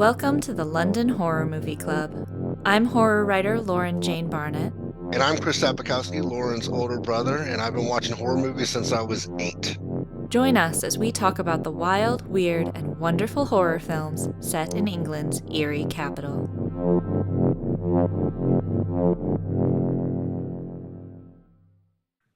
Welcome to the London Horror Movie Club. I'm horror writer Lauren Jane Barnett. And I'm Chris Sapikowski, Lauren's older brother, and I've been watching horror movies since I was 8. Join us as we talk about the wild, weird, and wonderful horror films set in England's eerie capital.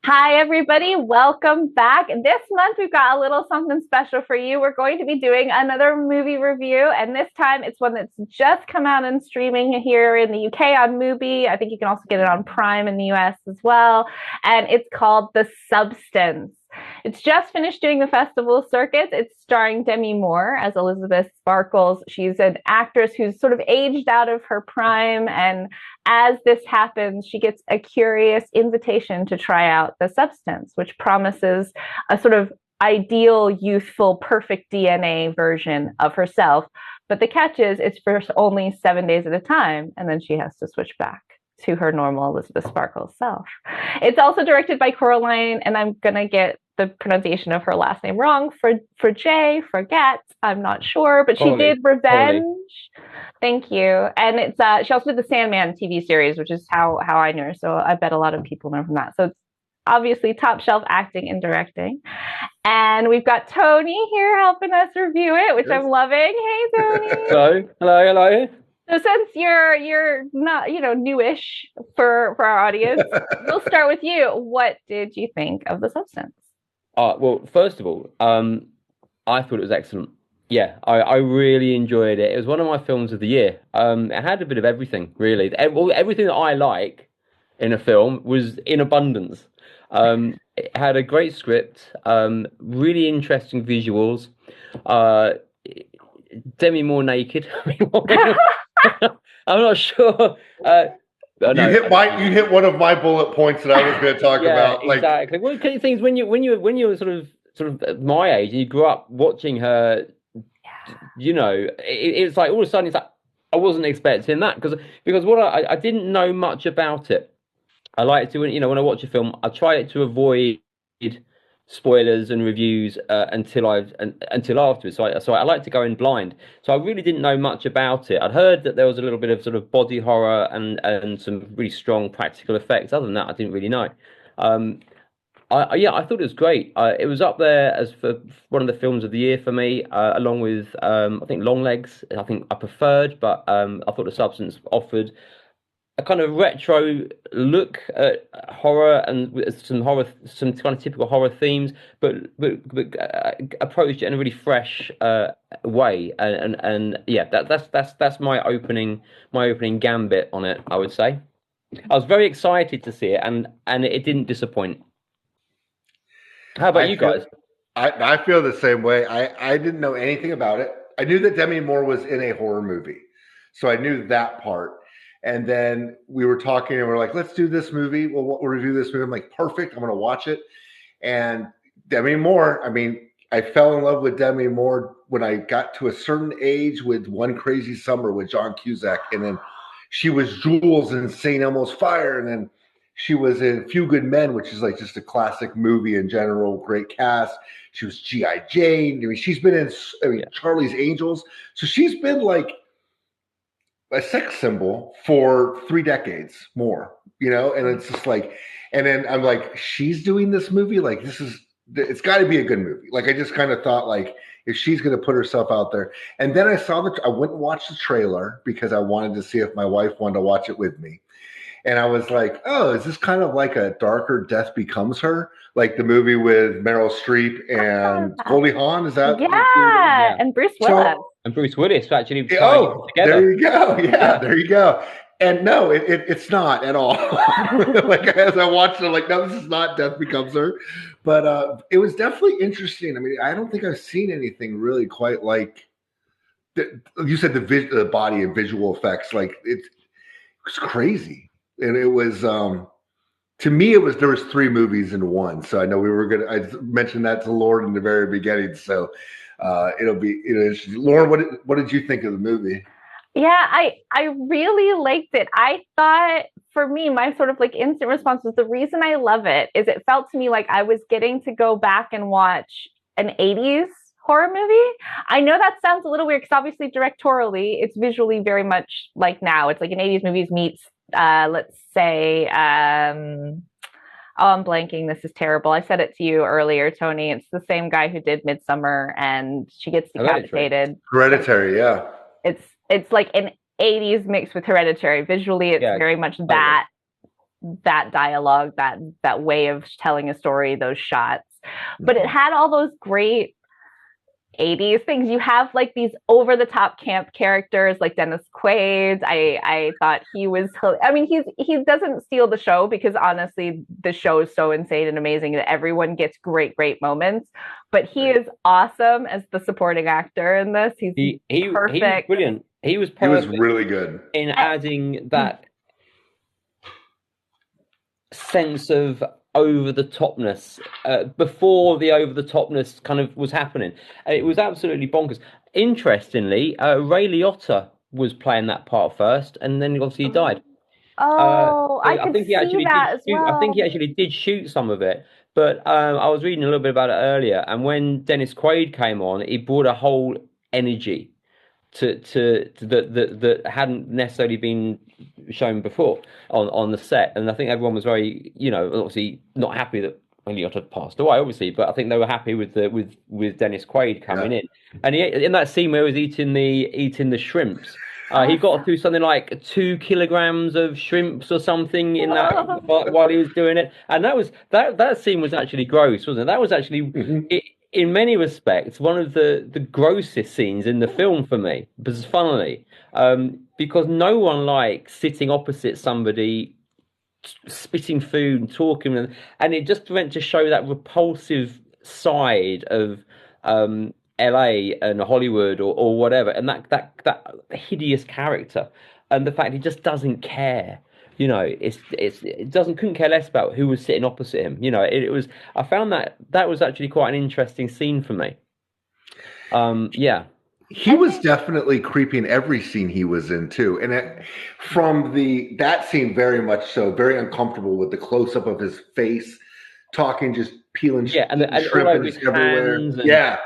Hi, everybody. Welcome back. This month, we've got a little something special for you. We're going to be doing another movie review, and this time it's one that's just come out and streaming here in the UK on Mubi. I think you can also get it on Prime in the US as well, and it's called The Substance. It's just finished doing the festival circuits. It's starring Demi Moore as Elizabeth Sparkles. She's an actress who's sort of aged out of her prime, and as this happens, she gets a curious invitation to try out The Substance, which promises a sort of ideal, youthful, perfect DNA version of herself. But the catch is it's for only 7 days at a time, and then she has to switch back to her normal Elizabeth Sparkles self. It's also directed by Coraline, and I'm going to get the pronunciation of her last name wrong, Fargeat, I'm not sure, but she did Revenge. Thank you. And it's she also did the Sandman TV series, which is how I knew her. So I bet a lot of people know from that. So it's obviously top shelf acting and directing. And we've got Tony here helping us review it, which I'm loving. Hey, Tony. Hello. So since you're not, newish for our audience, we'll start with you. What did you think of The Substance? Well, first of all, I thought it was excellent. Yeah, I really enjoyed it. It was one of my films of the year. It had a bit of everything, really. Everything that I like in a film was in abundance. It had a great script, really interesting visuals. Demi Moore naked. I'm not sure. You hit one of my bullet points that I was going to talk about. Exactly. Well, things when you're sort of my age and you grew up watching her, it's like all of a sudden it's like I wasn't expecting that because what I didn't know much about it. I like to when I watch a film, I try to avoid spoilers and reviews until afterwards. So I like to go in blind. So I really didn't know much about it. I'd heard that there was a little bit of sort of body horror and some really strong practical effects. Other than that, I didn't really know. I thought it was great. It was up there as for one of the films of the year for me, along with I think Longlegs. I think I preferred, but I thought The Substance offered a kind of retro look at horror and some kind of typical horror themes, but approached it in a really fresh way. And yeah, that's my opening gambit on it. I would say I was very excited to see it, and it didn't disappoint. How about you guys? I feel the same way. I didn't know anything about it. I knew that Demi Moore was in a horror movie, so I knew that part. And then we were talking and we're like, let's do this movie. We'll review this movie. I'm like, perfect. I'm going to watch it. And Demi Moore, I fell in love with Demi Moore when I got to a certain age with One Crazy Summer with John Cusack. And then she was Jules in St. Elmo's Fire. And then she was in Few Good Men, which is like just a classic movie in general. Great cast. She was G.I. Jane. She's been in Charlie's Angels. So she's been like a sex symbol for 3 decades more, and it's just like, and then I'm like, she's doing this movie. Like, it's got to be a good movie. Like, I just kind of thought, like, if she's going to put herself out there. And then I went and watched the trailer because I wanted to see if my wife wanted to watch it with me. And I was like, oh, is this kind of like a darker Death Becomes Her? Like the movie with Meryl Streep and Goldie Hawn? Is that? Yeah, and Bruce Willis. And Bruce Willis actually. Together. There you go. Yeah, there you go. And no, it's not at all. Like as I watched it, I'm like, no, this is not Death Becomes Her. But it was definitely interesting. I don't think I've seen anything really quite like you said the body and visual effects. Like it was crazy, and it was to me there was 3 movies in one. So I know I mentioned that to Lauren in the very beginning. So. It'll be Lauren, what did you think of the movie? Yeah, I really liked it. I thought for me, my sort of like instant response was the reason I love it is it felt to me like I was getting to go back and watch an 80s horror movie. I know that sounds a little weird because obviously directorially, it's visually very much like now. It's like an 80s movies meets, let's say, oh, I'm blanking. This is terrible. I said it to you earlier, Tony. It's the same guy who did Midsummer, and she gets decapitated. Hereditary, yeah. It's like an 80s mixed with Hereditary. Visually, it's very much that dialogue, that way of telling a story, those shots. But it had all those great 80s things. You have like these over the top camp characters like Dennis Quaid. I thought he was, I mean, he doesn't steal the show because honestly the show is so insane and amazing that everyone gets great moments, but he is awesome as the supporting actor in this. He's perfect. He was brilliant. He was really good in adding that sense of over the topness before the over the topness kind of was happening. It was absolutely bonkers. Interestingly, Ray Liotta was playing that part first, and then obviously he died. I think he actually did shoot some of it, but I was reading a little bit about it earlier, and when Dennis Quaid came on, he brought a whole energy to that hadn't necessarily been shown before on the set, and I think everyone was very, obviously not happy that Liotta passed away, obviously, but I think they were happy with Dennis Quaid coming in, and he, in that scene where he was eating the shrimps. He got through something like 2 kilograms of shrimps or something in that while he was doing it, and that scene was actually gross, wasn't it? That was actually in many respects one of the grossest scenes in the film for me, funnily, because no one likes sitting opposite somebody spitting food and talking, and it just went to show that repulsive side of LA and Hollywood or whatever, and that hideous character, and the fact he just doesn't care. Couldn't care less about who was sitting opposite him. I found that was actually quite an interesting scene for me. He was definitely creeping every scene he was in too, and that scene very much so, very uncomfortable with the close up of his face, talking, just peeling and shrimp and everywhere.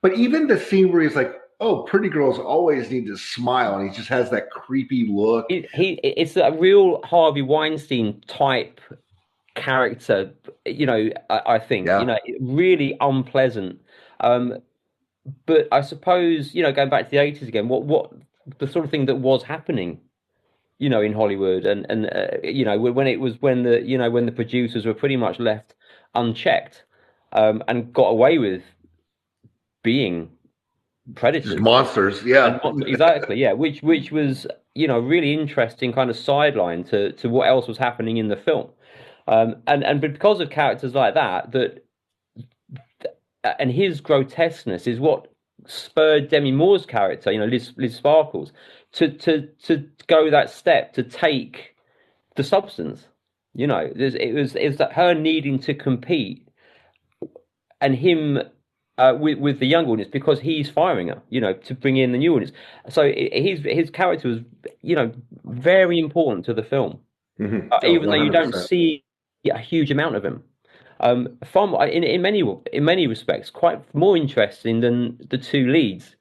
But even the scene where he's like, "Oh, pretty girls always need to smile," and he just has that creepy look. It's a real Harvey Weinstein type character, I think, really unpleasant. But I suppose, going back to the 80s again, what the sort of thing that was happening, in Hollywood, and when the producers were pretty much left unchecked, and got away with being predators, monsters, exactly, which was really interesting kind of sideline to what else was happening in the film, and because of characters like that and his grotesqueness is what spurred Demi Moore's character, Liz Sparkles, to go that step, to take the substance. It was that her needing to compete, and him with the young audience, because he's firing her, to bring in the new audience. So his character was, very important to the film, even though you don't see a huge amount of him. In many respects, quite more interesting than the two leads.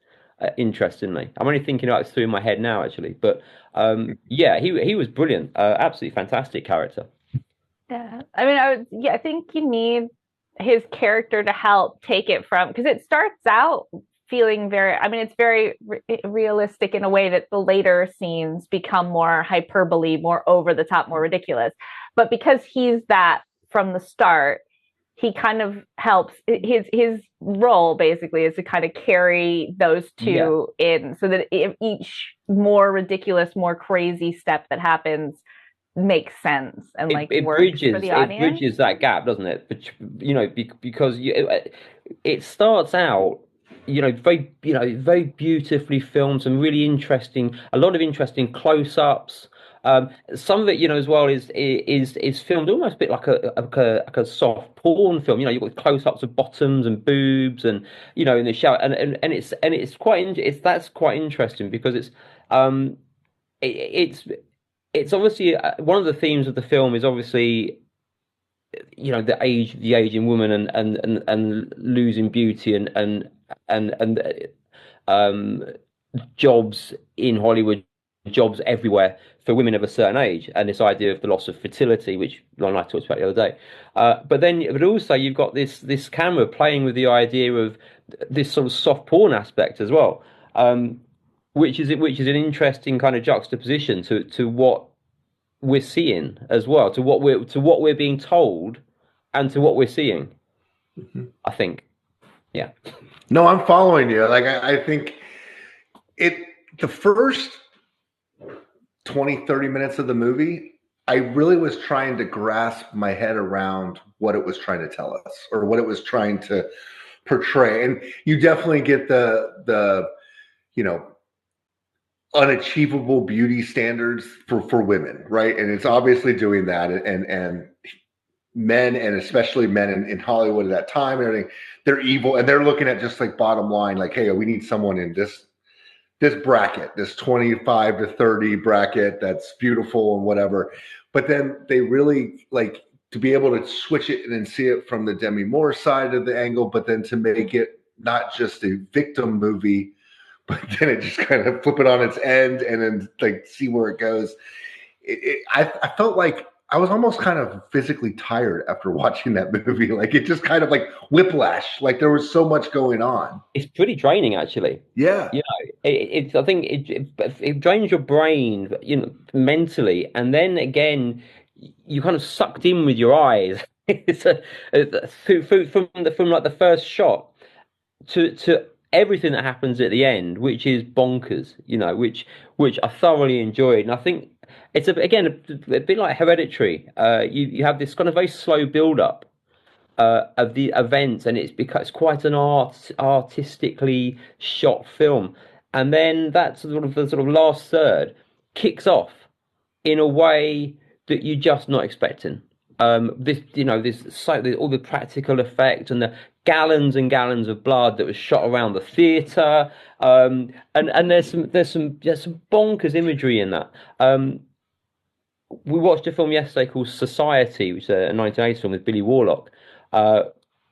Interestingly, I'm only thinking about this through my head now, actually. But he was brilliant, absolutely fantastic character. Yeah, I mean, I think you need his character to help take it from, because it starts out feeling very, it's very realistic in a way that the later scenes become more hyperbole, more over the top, more ridiculous. But because he's that from the start, he kind of helps. His role basically is to kind of carry those two in, so that each more ridiculous, more crazy step that happens makes sense and it works bridges, for the audience. It bridges that gap, doesn't it? But because it starts out, very beautifully filmed, some really interesting, a lot of interesting close-ups. Some of it, as well, is filmed almost a bit like a soft porn film. You've got close-ups of bottoms and boobs, and in the shower, and it's that's quite interesting, because it's obviously one of the themes of the film is obviously the aging woman and losing beauty and and jobs in Hollywood, jobs everywhere for women of a certain age, and this idea of the loss of fertility, which Lon and I talked about the other day. But also you've got this camera playing with the idea of this sort of soft porn aspect as well, which is an interesting kind of juxtaposition to what we're seeing as well, to what we're being told, and to what we're seeing. I think, yeah. No, I'm following you. Like I think the first 20, 30 minutes of the movie, I really was trying to grasp my head around what it was trying to tell us or what it was trying to portray. And you definitely get the unachievable beauty standards for women, right? And it's obviously doing that. And men, and especially men in Hollywood at that time and everything, they're evil, and they're looking at just like bottom line, like, hey, we need someone in this bracket, this 25 to 30 bracket that's beautiful and whatever. But then they really like to be able to switch it and then see it from the Demi Moore side of the angle, but then to make it not just a victim movie, but then it just kind of flip it on its end and then like see where it goes. I felt like I was almost kind of physically tired after watching that movie. Like it just kind of like whiplash. Like there was so much going on. It's pretty draining, actually. Yeah. I think it drains your brain, mentally, and then again, you kind of sucked in with your eyes. From like the first shot to everything that happens at the end, which is bonkers. Which I thoroughly enjoyed, and I think. It's a bit like Hereditary. You have this kind of very slow build up of the events, and it's quite an artistically shot film, and then that the sort of last third kicks off in a way that you're just not expecting. All the practical effect and the gallons and gallons of blood that was shot around the theater, and there's some bonkers imagery in that. We watched a film yesterday called Society, which is a 1980s film with Billy Warlock,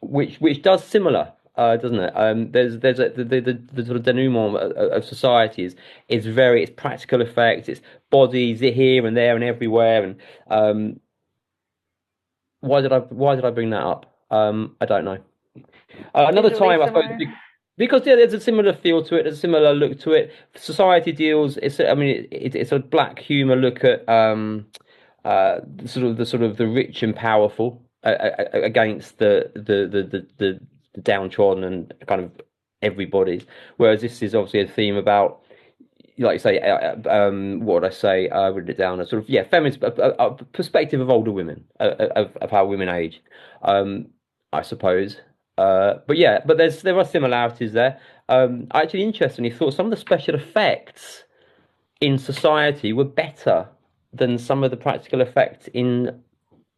which does similar, doesn't it? There's the sort of denouement of Society it's practical effects, it's bodies here and there and everywhere, and why did I bring that up? I don't know. Another time, I suppose. Because there's a similar feel to it, there's a similar look to it. Society deals. It's a black humor look at the rich and powerful against the downtrodden and kind of everybody's. Whereas this is obviously a theme about, like you say, what would I say? I wrote it down. A sort of feminist a perspective of older women, of how women age, I suppose. But there are similarities there. I actually interestingly thought some of the special effects in Society were better than some of the practical effects in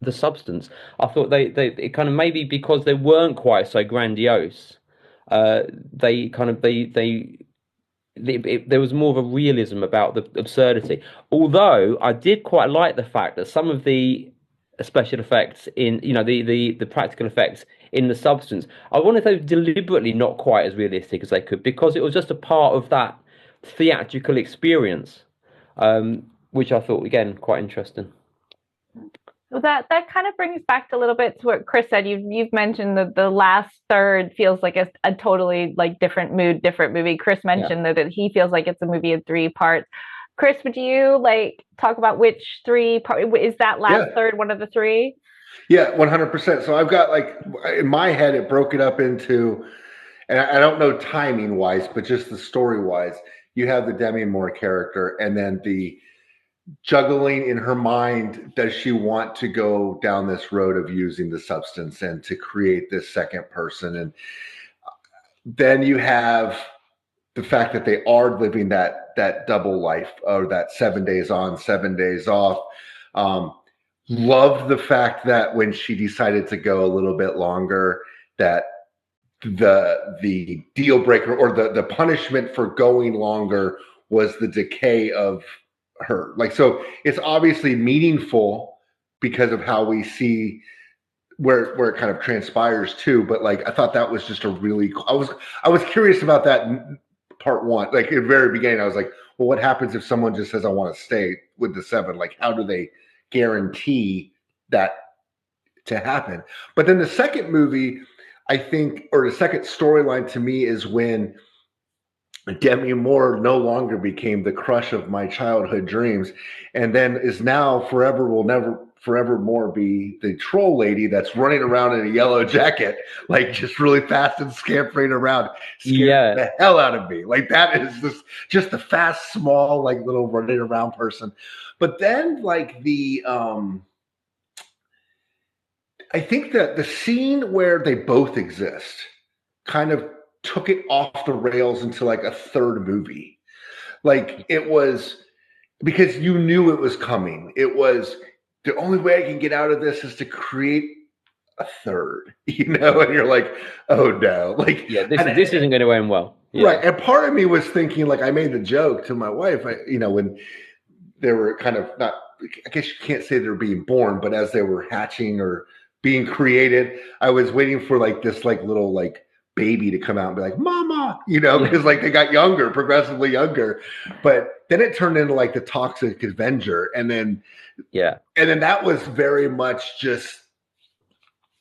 The Substance. I thought they kind of, maybe because they weren't quite so grandiose, there was more of a realism about the absurdity. Although I did quite like the fact that some of the special effects in the practical effects in The Substance, I wanted those deliberately not quite as realistic as they could, because it was just a part of that theatrical experience, which I thought, again, quite interesting. Well, that kind of brings back a little bit to what Chris said. You've mentioned that the last third feels like a totally like different mood, different movie. Chris mentioned that he feels like it's a movie in 3 parts. Chris, would you like talk about which 3 parts? Is that last third one of the 3? Yeah, 100%. So I've got, like, in my head, it broke it up into, and I don't know timing wise, but just the story wise, you have the Demi Moore character, and then the juggling in her mind. Does she want to go down this road of using the substance and to create this second person? And then you have the fact that they are living that double life, or that 7 days on, 7 days off. Loved the fact that when she decided to go a little bit longer, that the deal breaker, or the punishment for going longer, was the decay of her. Like, so it's obviously meaningful because of how we see where it kind of transpires too. But like, I thought that was just a really. I was curious about that in part one. Like at the very beginning, I was like, well, what happens if someone just says, "I want to stay with the seven"? Like, how do they guarantee that to happen? But then the second movie, I think, or the second storyline to me is when Demi Moore no longer became the crush of my childhood dreams, and then is now forevermore be the troll lady that's running around in a yellow jacket, like just really fast and scampering around, scaring the hell out of me. Like that is just the fast, small, like little running around person. But then like I think that the scene where they both exist kind of took it off the rails into like a third movie. Like it was because you knew it was coming. It was the only way I can get out of this is to create a third, and you're like, oh no, like this isn't going to end well. Yeah. Right. And part of me was thinking, like, I made the joke to my wife, when they were kind of not, I guess you can't say they're being born, but as they were hatching or being created, I was waiting for like this like little like baby to come out and be like, mama, because like they got younger, progressively younger. But then it turned into like the toxic Avenger. And then that was very much just,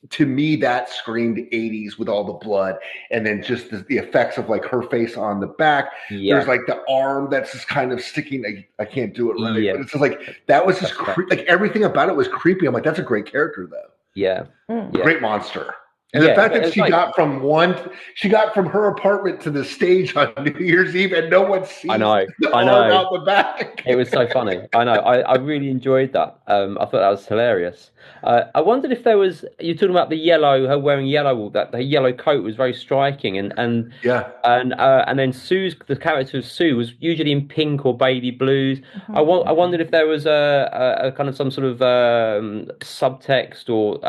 to me, that screamed 80s with all the blood. And then just the effects of like her face on the back. There's like the arm that's just kind of sticking. I can't do it right. But it's just like, that was just like everything about it was creepy. I'm like, that's a great character though. Yeah. Great monster. And the fact that she got from her apartment to the stage on New Year's Eve and no one sees the arm out the back. It was so funny. I know. I really enjoyed that. I thought that was hilarious. I wondered if there was, you're talking about the yellow, her wearing yellow, that the yellow coat was very striking. And then the character of Sue was usually in pink or baby blues. Mm-hmm. I wondered if there was a kind of some sort of subtext or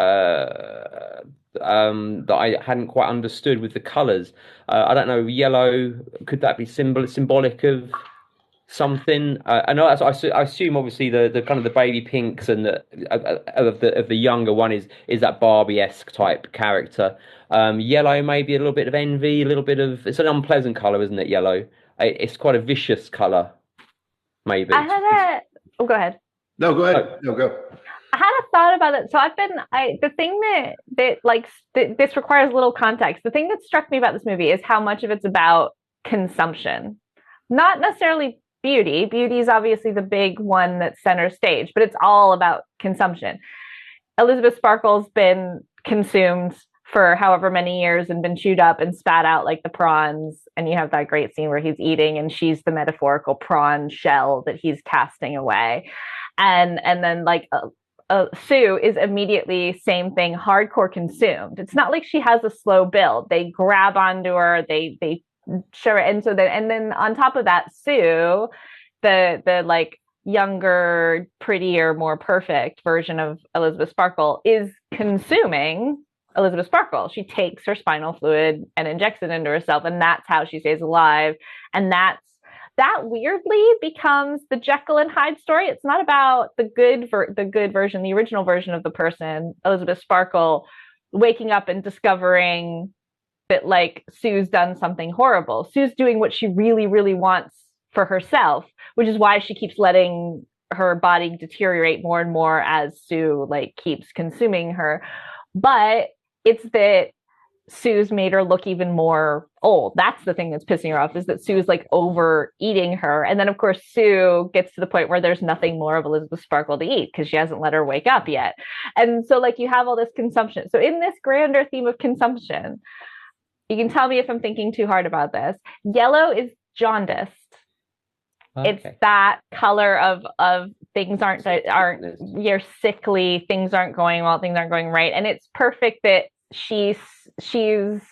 that I hadn't quite understood with the colours. I don't know, yellow, could that be symbolic of something? I know I assume obviously the kind of the baby pinks and of the younger one is that Barbie-esque type character. Yellow maybe a little bit of envy, a little bit of, it's an unpleasant colour, isn't it, yellow? It's quite a vicious colour, maybe. Go ahead. No, go ahead. No, go. I had a thought about it. So the thing that this requires little context. The thing that struck me about this movie is how much of it's about consumption, not necessarily beauty. Beauty is obviously the big one that's center stage, but it's all about consumption. Elizabeth Sparkle's been consumed for however many years and been chewed up and spat out like the prawns. And you have that great scene where he's eating and she's the metaphorical prawn shell that he's casting away. And then like Sue is immediately same thing, hardcore consumed. It's not like she has a slow build. They grab onto her, they show her, and then on top of that, Sue, the like younger, prettier, more perfect version of Elizabeth Sparkle is consuming Elizabeth Sparkle. She takes her spinal fluid and injects it into herself, and that's how she stays alive. And that weirdly becomes the Jekyll and Hyde story. It's not about the good version, the original version of the person, Elizabeth Sparkle, waking up and discovering that like Sue's done something horrible. Sue's doing what she really, really wants for herself, which is why she keeps letting her body deteriorate more and more as Sue like keeps consuming her. But it's that Sue's made her look even more old. That's the thing that's pissing her off, is that Sue's like overeating her. And then of course Sue gets to the point where there's nothing more of Elizabeth Sparkle to eat because she hasn't let her wake up yet. And so like you have all this consumption. So in this grander theme of consumption, you can tell me if I'm thinking too hard about this. Yellow is jaundiced. Okay. It's that color of things aren't you're sickly, things aren't going well, things aren't going right. And it's perfect that she's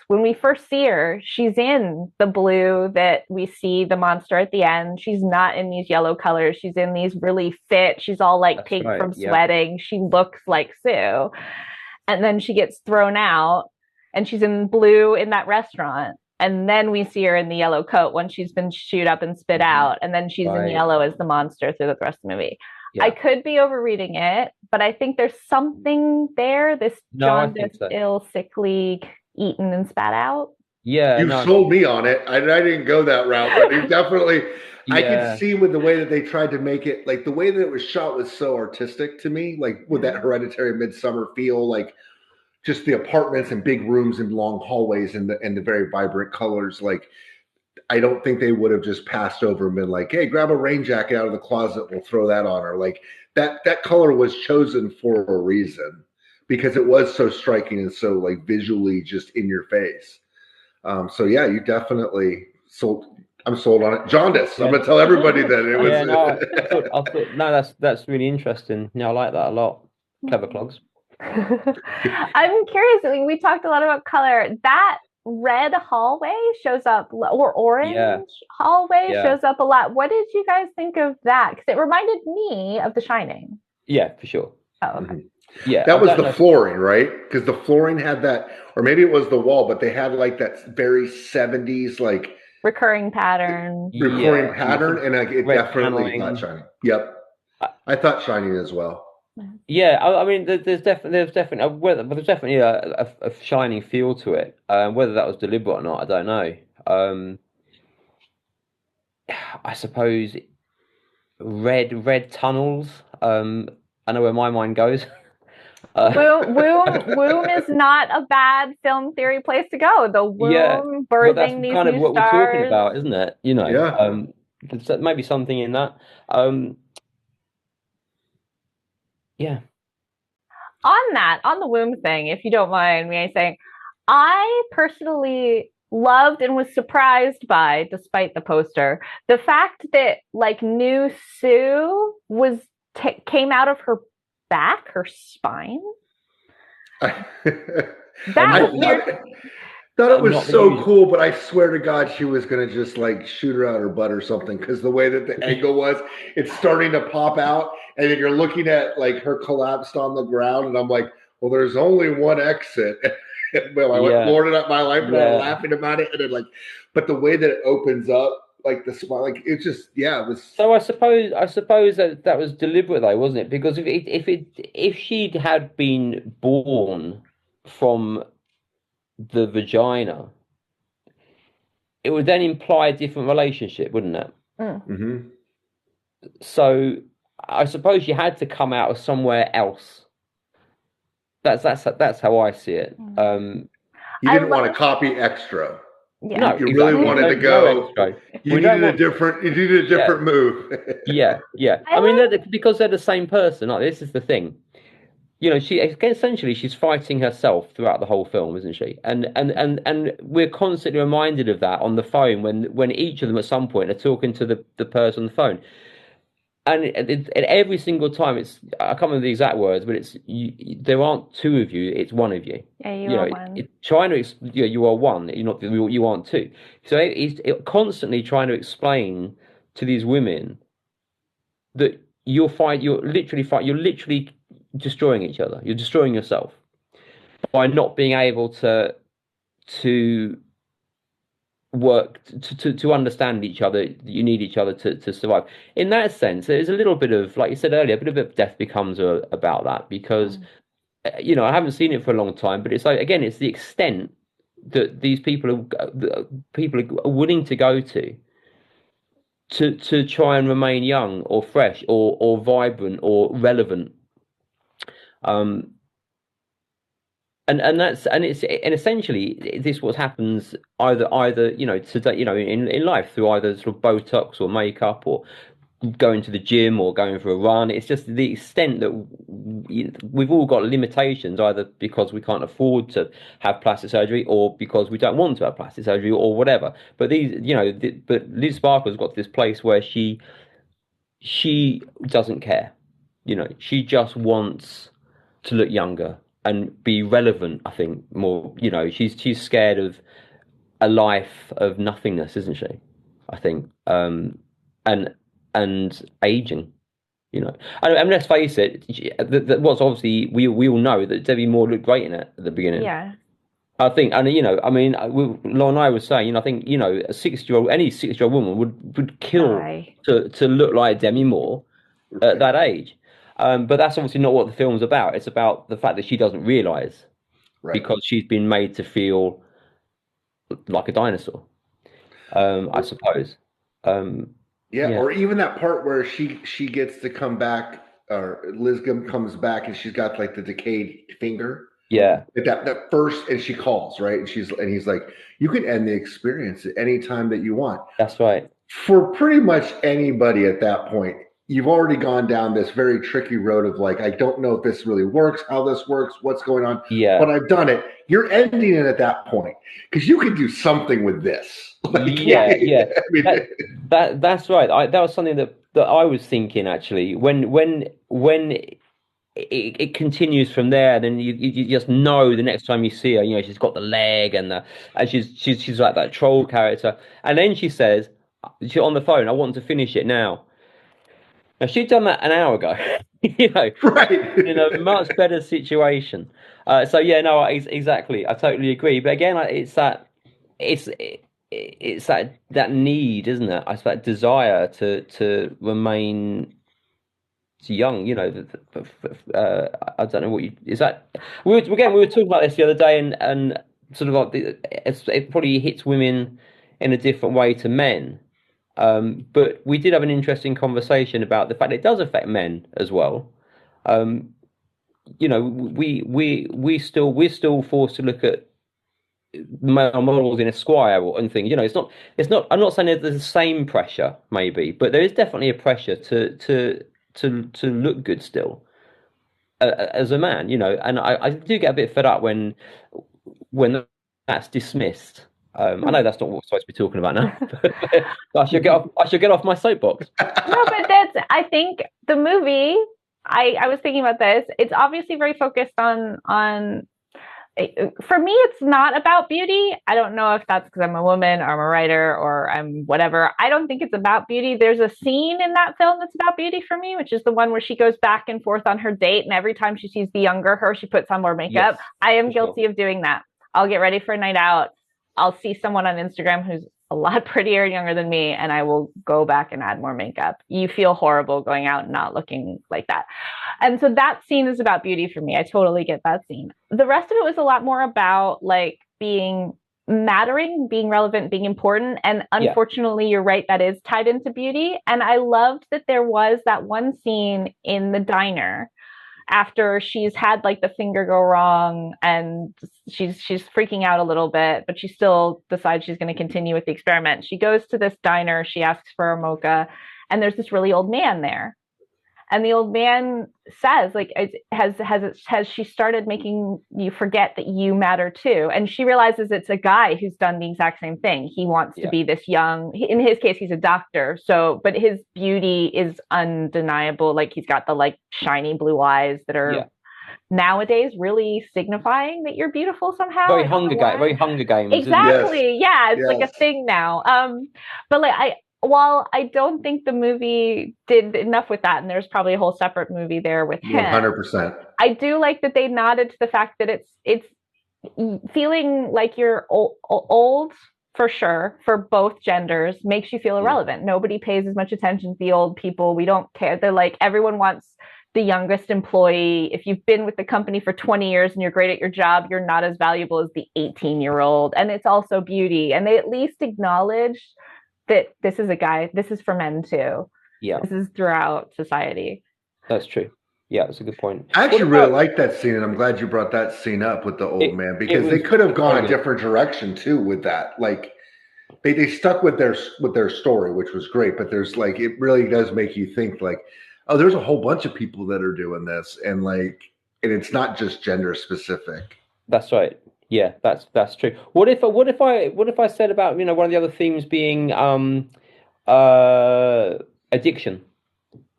when we first see her, she's in the blue that we see the monster at the end. She's not in these yellow colors. She's in these really fit. She's all like pink from sweating. She looks like Sue. And then she gets thrown out and she's in blue in that restaurant. And then we see her in the yellow coat when she's been chewed up and spit out. And then she's in yellow as the monster through the rest of the movie. Yeah. I could be overreading it, but I think there's something there. This No, I think jaundiced, so. ill, sickly, eaten and spat out. Yeah, You no, sold me on it. I didn't go that route, but you definitely. I could yeah, see with the way that they tried to make it, like the way that it was shot was so artistic to me, like with that hereditary midsummer feel, like just the apartments and big rooms and long hallways and the very vibrant colors. Like I don't think they would have just passed over and been like, "Hey, grab a rain jacket out of the closet, we'll throw that on her." Like that color was chosen for a reason because it was so striking and so like visually just in your face. So yeah, you definitely sold. I'm sold on it. Jaundice. I'm gonna tell everybody that it was. yeah. No, I thought no, that's really interesting. Yeah, I like that a lot. Clever clogs. I'm curious. We talked a lot about color. That red hallway shows up, or orange hallway shows up a lot. What did you guys think of that? Because it reminded me of The Shining. Yeah, for sure. Oh, okay. Yeah, that was the flooring, right? Because the flooring had that, or maybe it was the wall, but they had like that very 70s like recurring pattern. And like it definitely paneling. not Shining. Yep, I thought Shining as well. Yeah, I mean, there's definitely a Shining feel to it. Whether that was deliberate or not, I don't know. I suppose red tunnels. I know where my mind goes. Womb is not a bad film theory place to go. The womb birthing these kind of new what stars. we're talking about, isn't it? You know, yeah. There's maybe something in that. Yeah. On the womb thing, if you don't mind me saying, I personally loved and was surprised by, despite the poster, the fact that like new Sue was came out of her back, her spine. That was weird. Thought it was so cool, but I swear to God, she was gonna just like shoot her out her butt or something. Because the way that the angle was, it's starting to pop out, and then you're looking at like her collapsed on the ground, and I'm like, well, there's only one exit. Well, I went Lord up my life, and I'm laughing about it, and then like, but the way that it opens up, like the smile, like it just, it was. So I suppose that was deliberate though, wasn't it? Because if she'd had been born from the vagina, it would then imply a different relationship, wouldn't it? Mm-hmm. So I suppose you had to come out of somewhere else. That's how I see it. You didn't want to copy extra. Yeah. No, you really wanted to go. You needed a different move. yeah. I mean, because they're the same person. Like, this is the thing. You know, she's fighting herself throughout the whole film, isn't she? And we're constantly reminded of that on the phone when each of them at some point are talking to the person on the phone. And every single time, I can't remember the exact words, but there aren't two of you, it's one of you. Yeah, you are one. You are one. You aren't two. So it's constantly trying to explain to these women that you're literally destroying each other. You're destroying yourself by not being able to work to understand each other. You need each other to survive. In that sense, there's a little bit of, like you said earlier, a bit of death becomes about that, because I haven't seen it for a long time, but it's like, again, it's the extent that these people are willing to go to try and remain young or fresh or vibrant or relevant. And essentially this what happens either today, in life, through either sort of Botox or makeup or going to the gym or going for a run. It's just the extent that we've all got limitations, either because we can't afford to have plastic surgery or because we don't want to have plastic surgery or whatever. But but Liz Sparkle's got to this place where she doesn't care. She just wants to look younger and be relevant. I think more, she's scared of a life of nothingness, isn't she? I think, and aging, and let's face it, what's obviously, we all know that Demi Moore looked great in it at the beginning. Yeah. I think, and Laura and I was saying, I think, any 6-year-old woman would kill to look like Demi Moore. at that age. But that's obviously not what the film's about. It's about the fact that she doesn't realize Right. because she's been made to feel like a dinosaur, I suppose. Yeah, Yeah. or even that part where she gets to come back, or Lisgum comes back, and she's got like the decayed finger. Yeah, Like that first, and she calls, right, and he's like, you can end the experience at any time that you want. that's right. For pretty much anybody at that point, you've already gone down this very tricky road of like, I don't know if this really works, how this works, what's going on, Yeah. but I've done it. You're ending it at that point because you could do something with this. Like, Yeah. I mean, That's right. That was something that I was thinking actually. When it continues from there, then you just know the next time you see her, she's got the leg and she's like that troll character. And then she says, she's on the phone, I want to finish it now. Now she'd done that an hour ago, right. in a much better situation. So yeah, no, exactly. I totally agree. But again, it's that need, isn't it? It's that desire to remain young. I don't know what is that. We were talking about this the other day, and sort of like it probably hits women in a different way to men. But we did have an interesting conversation about the fact it does affect men as well. We're still forced to look at male models in Esquire and things. It's not. I'm not saying there's the same pressure, maybe, but there is definitely a pressure to look good still as a man. And I do get a bit fed up when that's dismissed. I know that's not what we're supposed to be talking about now, but I should get off my soapbox. No, but I think the movie, I was thinking about this. It's obviously very focused on for me, it's not about beauty. I don't know if that's because I'm a woman or I'm a writer or I'm whatever. I don't think it's about beauty. There's a scene in that film that's about beauty for me, which is the one where she goes back and forth on her date, and every time she sees the younger her, she puts on more makeup. Yes, I am for guilty of doing that. I'll get ready for a night out. I'll see someone on Instagram who's a lot prettier and younger than me, and I will go back and add more makeup. You feel horrible going out and not looking like that. And so that scene is about beauty for me. I totally get that scene. The rest of it was a lot more about like being mattering, being relevant, being important. And unfortunately, You're right, that is tied into beauty. And I loved that there was that one scene in the diner after she's had like the finger go wrong and she's freaking out a little bit, but she still decides she's going to continue with the experiment. She goes to this diner, she asks for a mocha, and there's this really old man there. And the old man says, like, has she started making you forget that you matter too? And she realizes it's a guy who's done the exact same thing. He wants to be this young, in his case, he's a doctor. So, but his beauty is undeniable. Like he's got the like shiny blue eyes that are nowadays really signifying that you're beautiful somehow. Very Hunger Games. Exactly. Yeah. It's like a thing now. But like while I don't think the movie did enough with that, and there's probably a whole separate movie there with him, 100%. I do like that they nodded to the fact that it's feeling like you're old for sure for both genders makes you feel irrelevant. Nobody pays as much attention to the old people. We don't care. They're like, everyone wants the youngest employee. If you've been with the company for 20 years and you're great at your job, you're not as valuable as the 18-year-old. And it's also beauty. And they at least acknowledged that this is a guy, this is for men too. Yeah. This is throughout society. That's true. Yeah, that's a good point. I actually really like that scene, and I'm glad you brought that scene up with the old man, because they could have gone a different direction too with that. Like they stuck with their story, which was great, but there's like, it really does make you think like, oh, there's a whole bunch of people that are doing this, and it's not just gender specific. That's right. Yeah, that's true. What if I said about one of the other themes being addiction?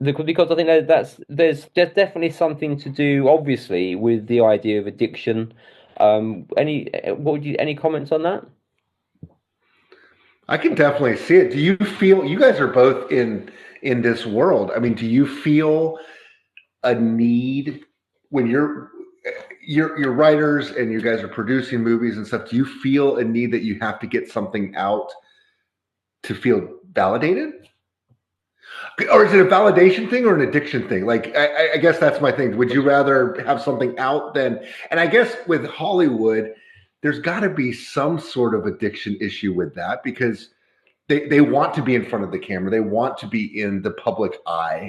Because I think there's definitely something to do, obviously, with the idea of addiction. Any comments on that? I can definitely see it. Do you feel, you guys are both in this world? I mean, do you feel a need when you're writers and you guys are producing movies and stuff? Do you feel a need that you have to get something out to feel validated? Or is it a validation thing or an addiction thing? Like, I guess that's my thing. Would you rather have something out than? And I guess with Hollywood, there's got to be some sort of addiction issue with that because they want to be in front of the camera. They want to be in the public eye.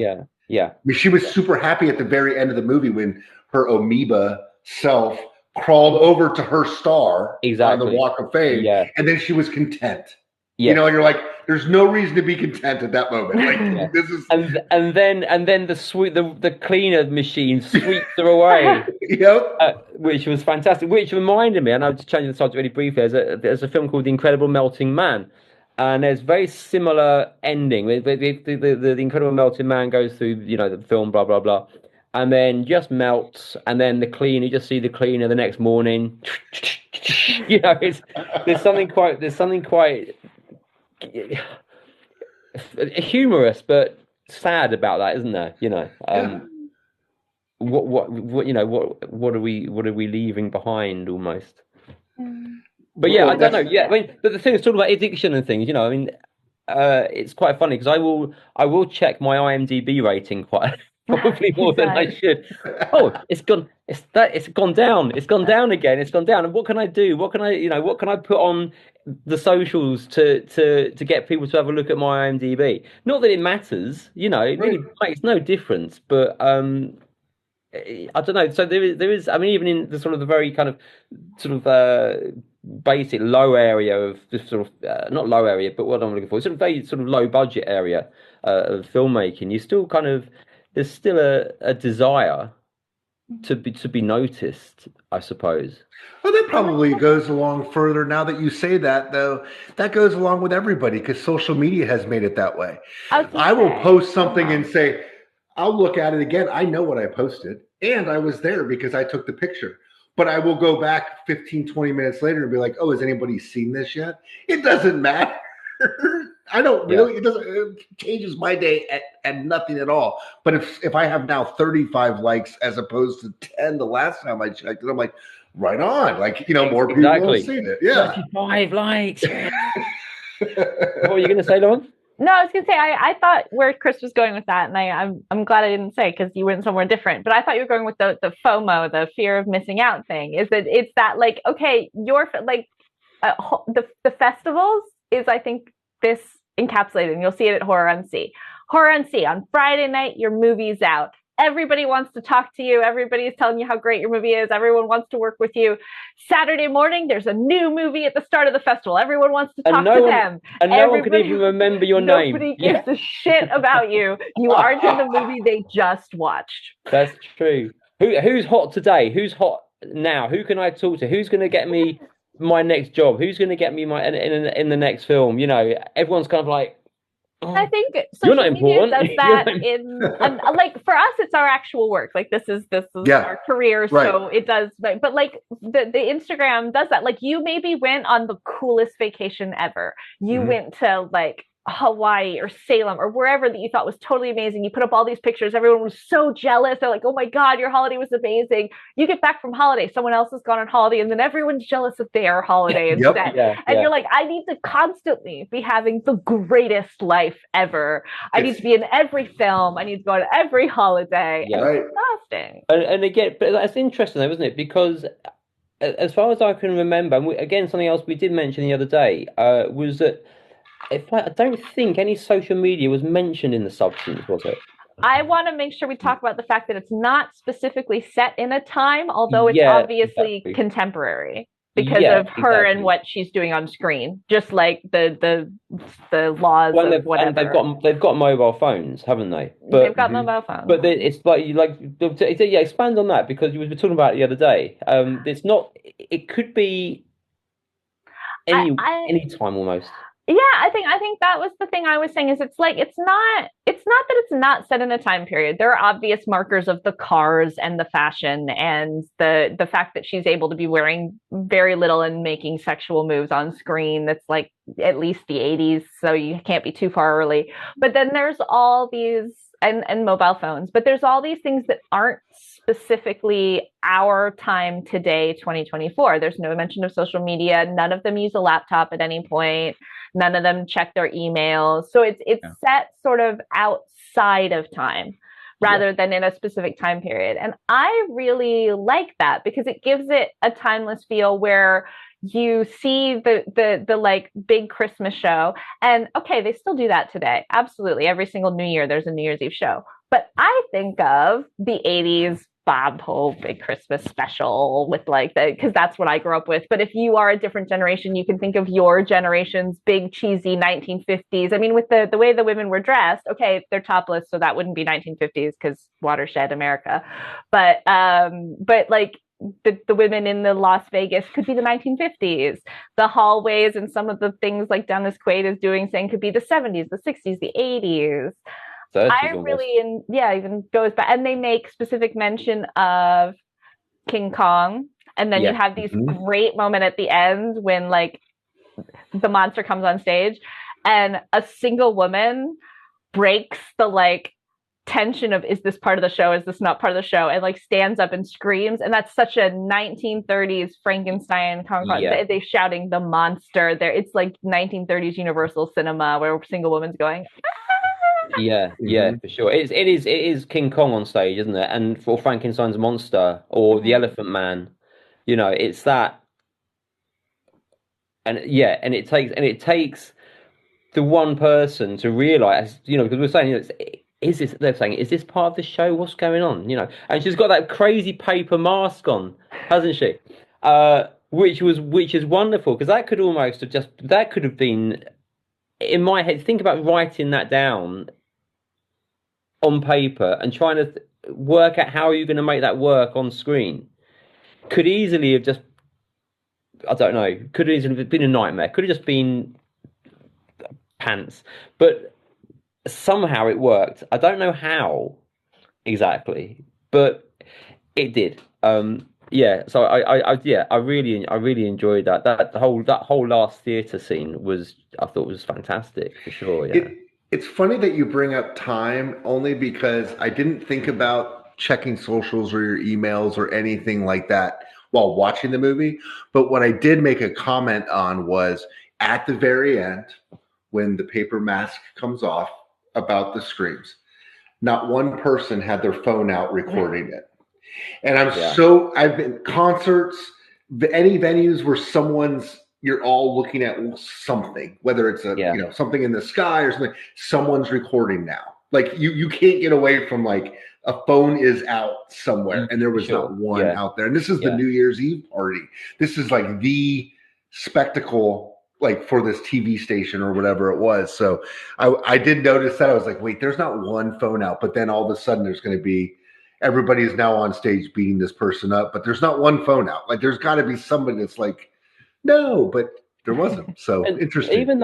Yeah. I mean, she was super happy at the very end of the movie when her amoeba self crawled over to her star on the Walk of Fame, and then she was content. Yes. You know, and you're like, there's no reason to be content at that moment. Like, this is, and then the cleaner machine sweeps her away. Yep. Which was fantastic. Which reminded me, and I'll just change the subject really briefly. There's a film called The Incredible Melting Man, and there's very similar ending. The Incredible Melting Man goes through, the film, blah blah blah, and then just melts, and then the cleaner, you just see the cleaner the next morning. There's something quite humorous but sad about that, isn't there? What are we leaving behind almost? But yeah, I don't know. Yeah, I mean, but the thing is, talking about addiction and things, it's quite funny because I will check my IMDb rating quite probably more than I should. Oh, it's gone down. It's gone down again. It's gone down. And what can I do? What can I put on the socials to get people to have a look at my IMDb? Not that it matters, it really makes no difference. But I don't know. So there is. I mean, even in the sort of the very kind of basic low area of this sort of not low area, but what I'm looking for, sort of very sort of low budget area of filmmaking. You still kind of there's still a desire to be noticed, I suppose. Well, that probably goes along further. Now that you say that, though, that goes along with everybody because social media has made it that way. I will post something and say, I'll look at it again. I know what I posted, and I was there because I took the picture. But I will go back 15, 20 minutes later and be like, oh, has anybody seen this yet? It doesn't matter. I don't really, it changes my day at nothing at all. But if I have now 35 likes as opposed to 10 the last time I checked it, I'm like, right on. Like, more people have seen it. Yeah. 35 likes. What were you going to say, Lauren? No, I was going to say, I thought where Chris was going with that, and I'm glad I didn't say because you went somewhere different, but I thought you were going with the FOMO, the fear of missing out thing, is that it's that, like, okay, the festivals is, I think, this encapsulated, and you'll see it at Horror on Sea. Horror on Sea, on Friday night, your movie's out. Everybody wants to talk to you. Everybody is telling you how great your movie is. Everyone wants to work with you. Saturday morning, there's a new movie at the start of the festival. Everyone wants to talk to them. And no one can even remember your name. Nobody gives a shit about you. You aren't in the movie they just watched. That's true. Who's hot today? Who's hot now? Who can I talk to? Who's going to get me my next job? Who's going to get me in the next film? Everyone's kind of like, I think social media does that like for us, it's our actual work. Like this is our career, so it does. But like the Instagram does that. Like you maybe went on the coolest vacation ever. You went to like Hawaii or Salem or wherever that you thought was totally amazing. You put up all these pictures. Everyone was so jealous. They're like, oh my God, your holiday was amazing. You get back from holiday, someone else has gone on holiday, and then everyone's jealous of their holiday instead. You're like, I need to constantly be having the greatest life ever. I need to be in every film. I need to go to every holiday. Yeah. It's exhausting. And again, but that's interesting though, isn't it? Because as far as I can remember, and again, something else we did mention the other day was that I don't think any social media was mentioned in the substance, was it? I want to make sure we talk about the fact that it's not specifically set in a time, although it's obviously contemporary because of her and what she's doing on screen, just like the laws of whatever. And they've got mobile phones, haven't they? But, they've got mobile phones. But it's expand on that because you were talking about it the other day. It's not. It could be any time almost. Yeah, I think that was the thing I was saying is it's not that it's not set in a time period. There are obvious markers of the cars and the fashion and the fact that she's able to be wearing very little and making sexual moves on screen. That's like at least the 80s, so you can't be too far early. But then there's all these and mobile phones, but there's all these things that aren't specifically our time today, 2024. There's no mention of social media. None of them use a laptop at any point. None of them check their emails. So it's set sort of outside of time rather than in a specific time period. And I really like that because it gives it a timeless feel where you see the like big Christmas show. And okay, they still do that today. Absolutely. Every single New Year, there's a New Year's Eve show. But I think of the 80s Bob Hope Big Christmas special with like because that's what I grew up with. But if you are a different generation, you can think of your generation's big cheesy 1950s. I mean, with the way the women were dressed, okay, they're topless, so that wouldn't be 1950s because watershed America. But like the women in the Las Vegas could be the 1950s. The hallways and some of the things like Dennis Quaid is doing saying could be the 70s, the 60s, the 80s. I really, even goes back, and they make specific mention of King Kong, and then you have these great moment at the end when like the monster comes on stage, and a single woman breaks the like tension of is this part of the show, is this not part of the show, and like stands up and screams, and that's such a 1930s Frankenstein Kong. They're shouting the monster there. It's like 1930s Universal Cinema where a single woman's going. Yeah, for sure. It is King Kong on stage, isn't it? And for Frankenstein's monster or the Elephant Man, it's that. And it takes the one person to realize, because we're saying, they're saying, is this part of the show? What's going on? And she's got that crazy paper mask on, hasn't she? Which is wonderful because that could have been in my head. Think about writing that down on paper and trying to work out how you're going to make that work on screen. Could easily have just, I don't know, could easily have been a nightmare. Could have just been pants. But somehow it worked. I don't know how exactly, but it did. So I really enjoyed that. That whole last theatre scene I thought was fantastic for sure. Yeah. It's funny that you bring up time only because I didn't think about checking socials or your emails or anything like that while watching the movie. But what I did make a comment on was at the very end, when the paper mask comes off, about the screams. Not one person had their phone out recording it. And I've been concerts, any venues where you're all looking at something, whether it's something in the sky or something, someone's recording now. Like you can't get away from like a phone is out somewhere, and there was not one out there. And this is the New Year's Eve party. This is like the spectacle, like for this TV station or whatever it was. So I did notice that. I was like, wait, there's not one phone out. But then all of a sudden there's going to be, everybody is now on stage beating this person up, but there's not one phone out. Like there's got to be somebody that's like, no, but there wasn't. So interesting. Even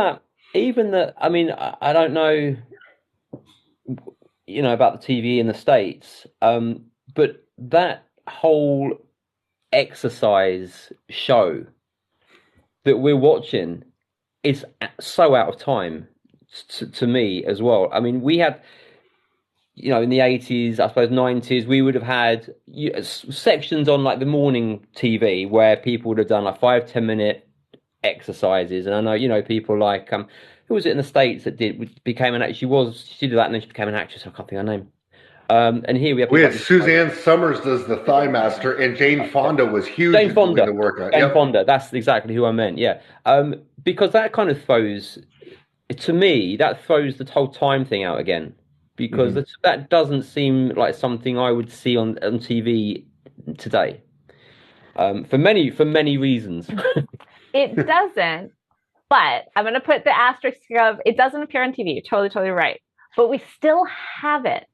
that, I mean, I don't know, about the TV in the States, but that whole exercise show that we're watching is so out of time to me as well. I mean, we had, in the 80s, I suppose 90s, we would have had sections on like the morning TV where people would have done like 5-10 minute exercises. And I know, people like, who was it in the States that became an actress? She did that and then she became an actress. I can't think of her name. And here we had Suzanne Summers does the Thigh Master, and Jane Fonda was huge. Jane Fonda, the workout. Jane Fonda, that's exactly who I meant. Yeah, because that kind of throws the whole time thing out again. Because that doesn't seem like something I would see on TV today. For many reasons. It doesn't. But I'm going to put the asterisk of it doesn't appear on TV. You're totally right. But we still have it.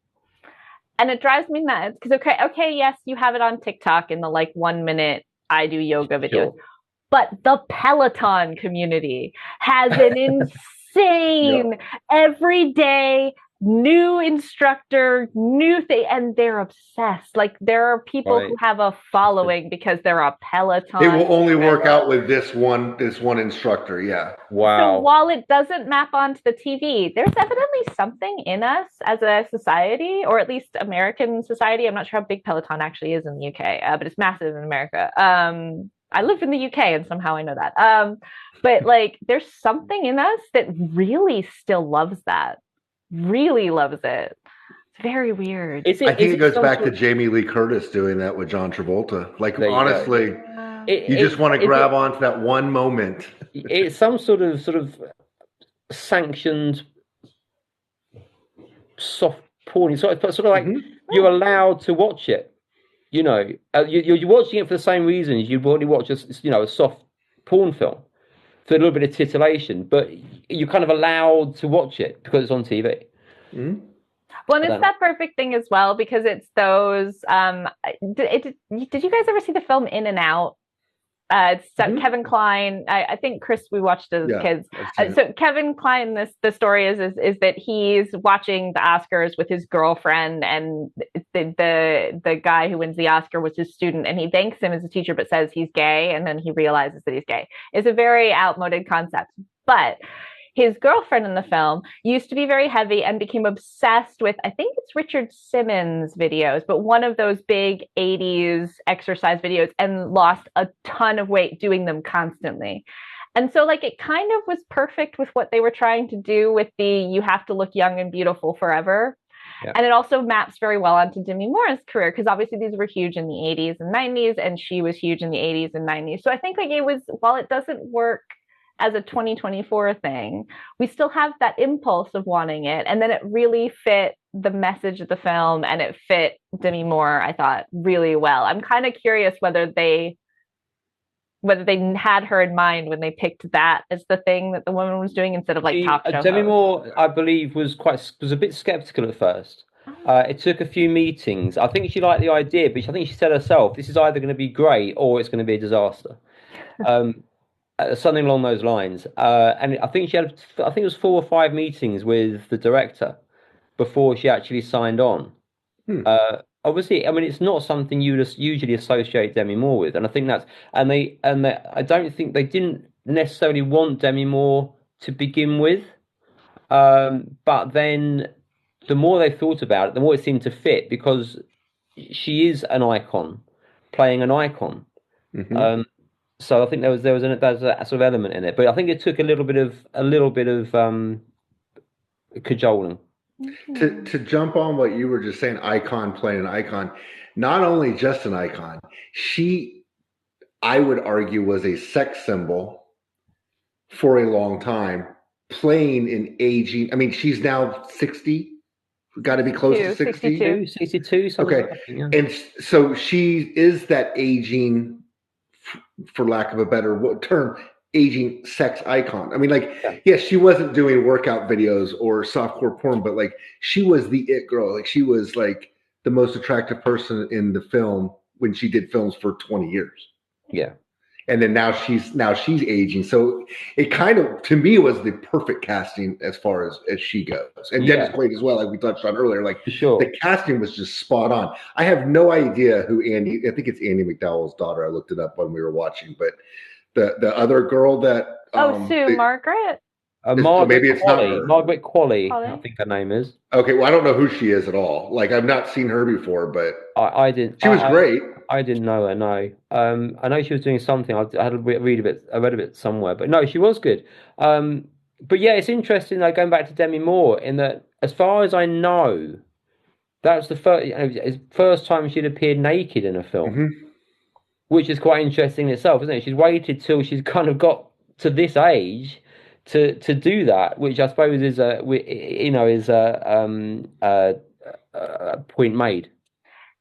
And it drives me nuts because, okay, yes, you have it on TikTok in the like 1 minute I do yoga videos. Sure. But the Peloton community has an insane everyday new instructor, new thing, and they're obsessed. Like there are people who have a following because they're a Peloton. They will only work out with this one instructor. Yeah. Wow. So while it doesn't map onto the TV, there's evidently something in us as a society, or at least American society. I'm not sure how big Peloton actually is in the UK, but it's massive in America. I live in the UK and somehow I know that. But like, there's something in us that really still loves that, really loves it. It's very weird. I think it goes back to Jamie Lee Curtis doing that with John Travolta. Like, honestly, you just want to grab onto that one moment. It's some sort of sanctioned soft porn. Sort of like you're allowed to watch it. You know, you're watching it for the same reasons you'd already watch a soft porn film for a little bit of titillation, but you're kind of allowed to watch it because it's on TV. Mm-hmm. Well, and it's that perfect thing as well because it's those. Did you guys ever see the film In and Out? It's Kevin Kline. I think Chris, we watched it as kids. So Kevin Kline, the story is that he's watching the Oscars with his girlfriend, and the guy who wins the Oscar was his student, and he thanks him as a teacher, but says he's gay, and then he realizes that he's gay. It's a very outmoded concept, but his girlfriend in the film used to be very heavy and became obsessed with, I think it's Richard Simmons videos, but one of those big 80s exercise videos, and lost a ton of weight doing them constantly. And so like it kind of was perfect with what they were trying to do with the you have to look young and beautiful forever. Yeah. And it also maps very well onto Demi Moore's career because obviously these were huge in the 80s and 90s, and she was huge in the 80s and 90s. So I think like it was, while it doesn't work as a 2024 thing, we still have that impulse of wanting it, and then it really fit the message of the film, and it fit Demi Moore, I thought, really well. I'm kind of curious whether they had her in mind when they picked that as the thing that the woman was doing instead of like talk show Demi host. Moore, I believe, was a bit skeptical at first. It took a few meetings. I think she liked the idea, but I think she said herself, "This is either going to be great or it's going to be a disaster." Something along those lines, and I think it was 4 or 5 meetings with the director before she actually signed on. Obviously, I mean, it's not something you would usually associate Demi Moore with, and I think I don't think they didn't necessarily want Demi Moore to begin with, but then the more they thought about it, the more it seemed to fit because she is an icon, playing an icon. So I think there was a sort of element in it, but I think it took a little bit of cajoling. To jump on what you were just saying, icon playing an icon, not only just an icon, she, I would argue, was a sex symbol for a long time, playing in aging. I mean, she's now 60, got to be close to 60. 62, something okay. Like that, yeah. And so she is that aging, for lack of a better term, aging sex icon. I mean, like, yes, she wasn't doing workout videos or softcore porn, but like she was the it girl. Like she was like the most attractive person in the film when she did films for 20 years. Yeah. And then now she's aging. So it kind of, to me, was the perfect casting as far as she goes. And Dennis Quaid as well, like we touched on earlier. Like the casting was just spot on. I have no idea who I think it's Andy McDowell's daughter. I looked it up when we were watching, but the other girl that Margaret? Maybe it's not her. Margaret Qualley, I think her name is. Okay, well, I don't know who she is at all. Like, I've not seen her before, but I didn't. She was great. I didn't know her. No, I know she was doing something. I had to read a bit. I read a bit somewhere, but no, she was good. But yeah, it's interesting. Like going back to Demi Moore, in that, as far as I know, that was the first time she'd appeared naked in a film, which is quite interesting in itself, isn't it? She's waited till she's kind of got to this age to do that, which I suppose is a point made.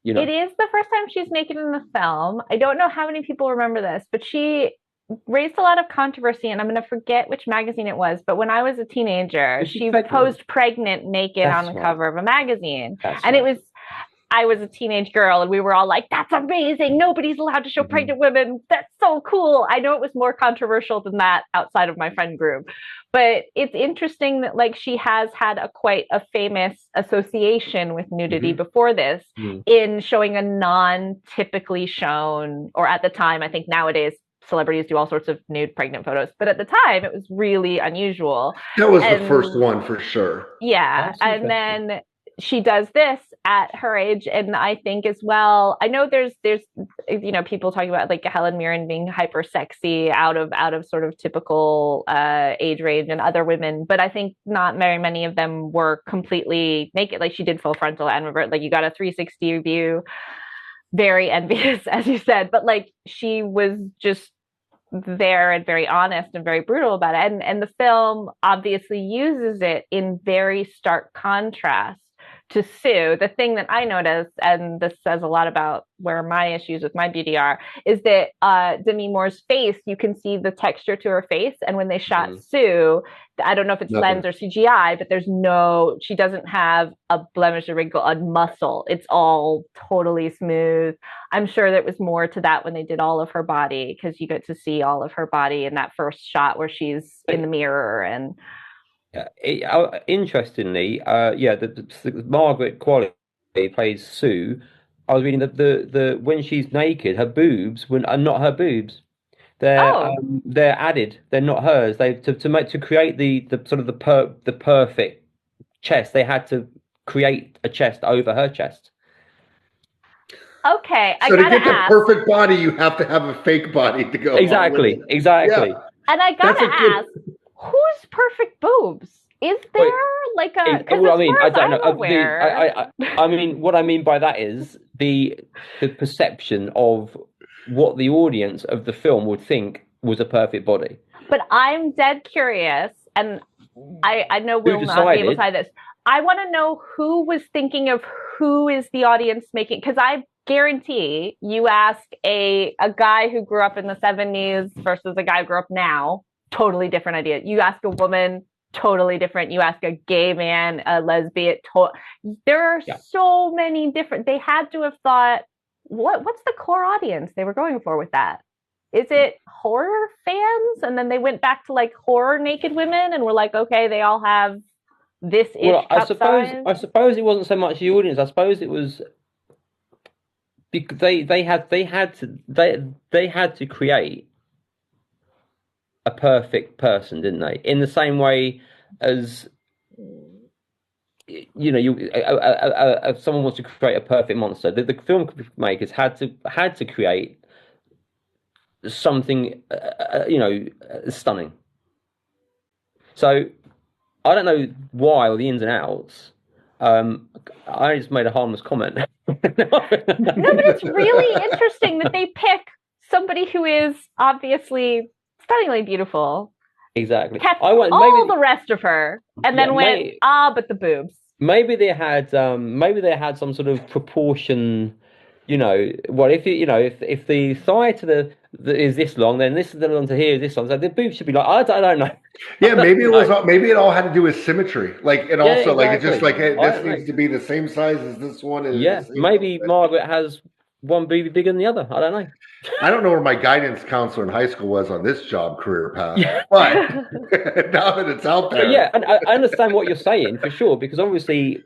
You know, it is the first time she's naked in the film. I don't know how many people remember this, but she raised a lot of controversy, and I'm going to forget which magazine it was, but when I was a teenager, she posed pregnant naked on the cover of a magazine. I was a teenage girl, and we were all like, that's amazing. Nobody's allowed to show pregnant women. That's so cool. I know it was more controversial than that outside of my friend group, but it's interesting that like she has had quite a famous association with nudity before this in showing a non-typically shown, or at the time, I think nowadays celebrities do all sorts of nude pregnant photos, but at the time it was really unusual. That was the first one for sure. Yeah. And then she does this at her age, and I think as well, I know there's people talking about like Helen Mirren being hyper sexy out of sort of typical age range, and other women, but I think not very many of them were completely naked. Like she did full frontal and revert, like you got a 360 view. Very envious, as you said, but like she was just there and very honest and very brutal about it. And the film obviously uses it in very stark contrast to Sue. The thing that I noticed, and this says a lot about where my issues with my beauty are, is that Demi Moore's face, you can see the texture to her face. And when they shot Sue, I don't know if it's lens or CGI, but she doesn't have a blemish, a wrinkle, a muscle. It's all totally smooth. I'm sure there was more to that when they did all of her body, because you get to see all of her body in that first shot where she's in the mirror. And interestingly, the Margaret Qualley plays Sue. I was reading that the when she's naked, her boobs are not her boobs. They're added. They're not hers. They to create the sort of the perfect chest. They had to create a chest over her chest. Okay, so to get the perfect body, you have to have a fake body to go. Exactly. Yeah. And I gotta ask, whose perfect boobs? Is there like a? Well, I mean, I don't know. I mean, what I mean by that is the perception of what the audience of the film would think was a perfect body. But I'm dead curious, and I know we'll not be able to decide this. I want to know who was thinking of who is the audience making, because I guarantee you ask a guy who grew up in the 70s versus a guy who grew up now, totally different idea. You ask a woman, totally different. You ask a gay man, a lesbian, there are so many different. They had to have thought, what's the core audience they were going for with that? Is it horror fans? And then they went back to like horror naked women and were like, okay, they all have this ish. Well, I suppose it wasn't so much the audience. I suppose it was because they had to create a perfect person, didn't they? In the same way as if someone wants to create a perfect monster, the filmmakers had to create something stunning. So I don't know why or the ins and outs. I just made a harmless comment. No, but it's really interesting that they pick somebody who is obviously stunningly beautiful. Exactly. Kept the rest of her, and then but the boobs. Maybe they had some sort of proportion. If the thigh to the is this long, then this is the one to here is this long. So the boobs should be like I don't know. Yeah, maybe it all had to do with symmetry. Like, and also like it's just like this needs to be the same size as this one. And maybe Margaret has one boob bigger than the other. I don't know. I don't know where my guidance counselor in high school was on this job career path, but now that it's out there. Yeah, and I understand what you're saying for sure, because obviously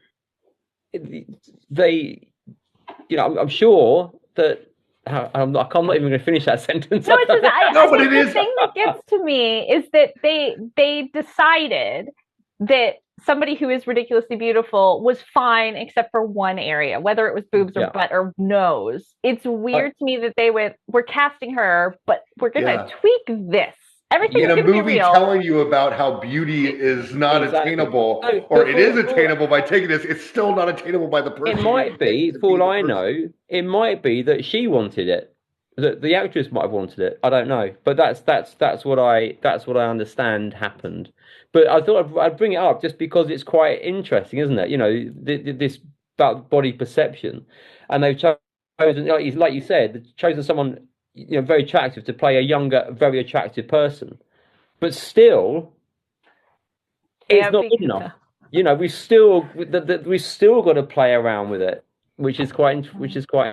they, I'm sure that I'm not even going to finish that sentence. No, it's just, the thing that gets to me is that they decided that somebody who is ridiculously beautiful was fine except for one area, whether it was boobs or butt or nose. It's weird to me that they we're casting her, but we're going to tweak this. Everything in a movie telling you about how beauty is not attainable, or it is attainable by taking this, it's still not attainable by the person. It might be, for all I know, it might be that she wanted it. That the actress might have wanted it. I don't know, but that's what I understand happened. But I thought I'd bring it up just because it's quite interesting, isn't it? This about body perception, and they've chosen, like you said, they've chosen someone very attractive to play a younger, very attractive person, but still, it's not good enough. We still got to play around with it, which is quite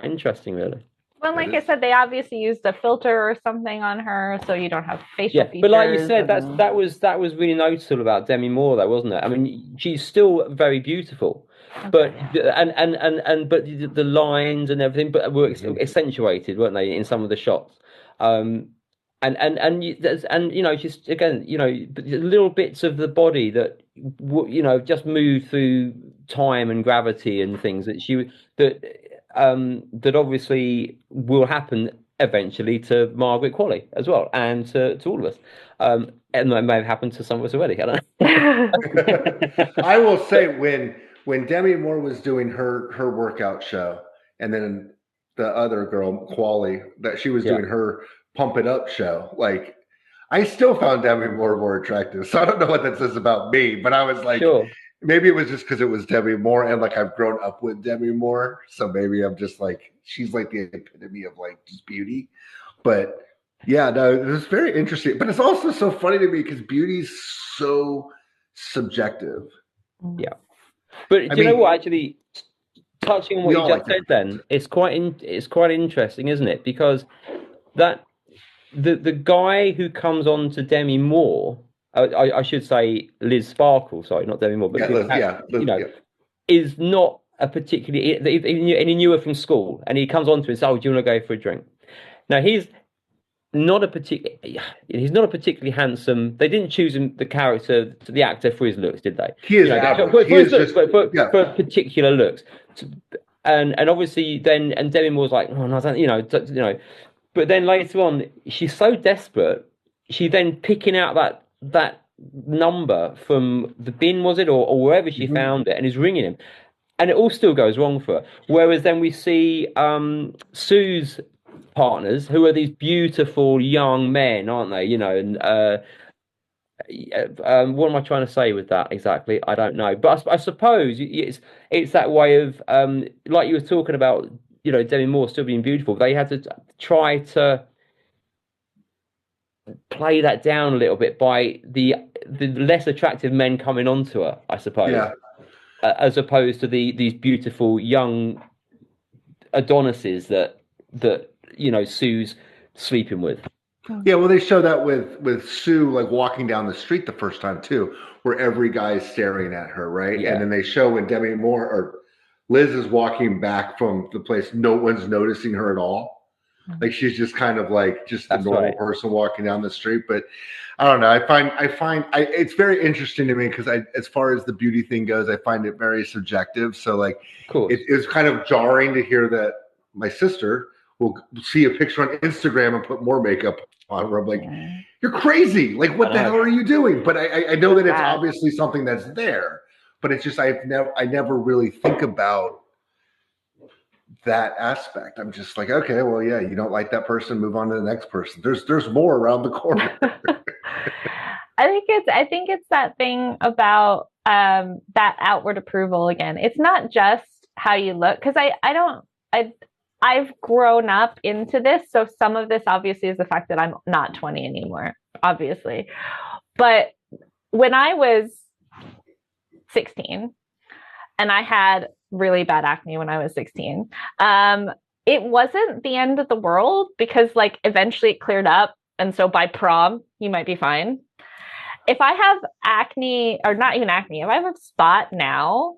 interesting, really. Well, like I said, they obviously used a filter or something on her, so you don't have facial features. But like you said, that was really noticeable about Demi Moore, though, wasn't it? I mean, she's still very beautiful, but but the lines and everything, but were accentuated, weren't they, in some of the shots? And just again, little bits of the body that just moved through time and gravity and things that obviously will happen eventually to Margaret Qualley as well, and to all of us. And that may have happened to some of us already. I don't know. I will say when Demi Moore was doing her workout show, and then the other girl, Qualley, that she was doing her pump it up show, like I still found Demi Moore more attractive. So I don't know what that says about me, but I was like, maybe it was just because it was Demi Moore, and like I've grown up with Demi Moore, so maybe I'm just like, she's like the epitome of like just beauty. But yeah, no, it was very interesting. But it's also so funny to me because beauty's so subjective. Yeah. But do you know what? Actually, touching on what you just said, then it's quite interesting, isn't it? Because that the guy who comes on to Demi Moore, I should say Liz Sparkle, sorry, not Demi Moore, but Liz, is not a particularly. And he knew her from school, and he comes on to her and says, "Oh, do you want to go for a drink?" Now he's not a particularly handsome. They didn't choose him, the actor for his looks, did they? He is for particular looks, and obviously then Demi Moore's like, oh no, I don't, but then later on she's so desperate, she then picking out that number from the bin, was it, or wherever she found it, and is ringing him, and it all still goes wrong for her. Whereas then we see Sue's partners, who are these beautiful young men, aren't they? And what am I trying to say with that exactly? I don't know, but I suppose it's that way of like you were talking about, Demi Moore still being beautiful. They had to try to play that down a little bit by the less attractive men coming onto her, I suppose, as opposed to these beautiful young Adonises that Sue's sleeping with. Yeah, well, they show that with Sue, like walking down the street the first time too, where every guy's staring at her, right? Yeah. And then they show when Demi Moore or Liz is walking back from the place, no one's noticing her at all. Like she's just kind of like just a normal person walking down the street. But I don't know. I find it's very interesting to me because as far as the beauty thing goes, I find it very subjective. So like, it was kind of jarring to hear that my sister will see a picture on Instagram and put more makeup on her. I'm like, you're crazy. Like, what the hell are you doing? But I know that it's obviously something that's there, but it's just, I never really think about that aspect. I'm just like, okay, well, yeah, you don't like that person, move on to the next person. There's more around the corner. I think it's that thing about that outward approval again. It's not just how you look, because I've grown up into this. So some of this obviously is the fact that I'm not 20 anymore, obviously. But when I was 16 and I had really bad acne when I was 16, it wasn't the end of the world because like eventually it cleared up. And so by prom, you might be fine. If I have acne, or not even acne, if I have a spot now,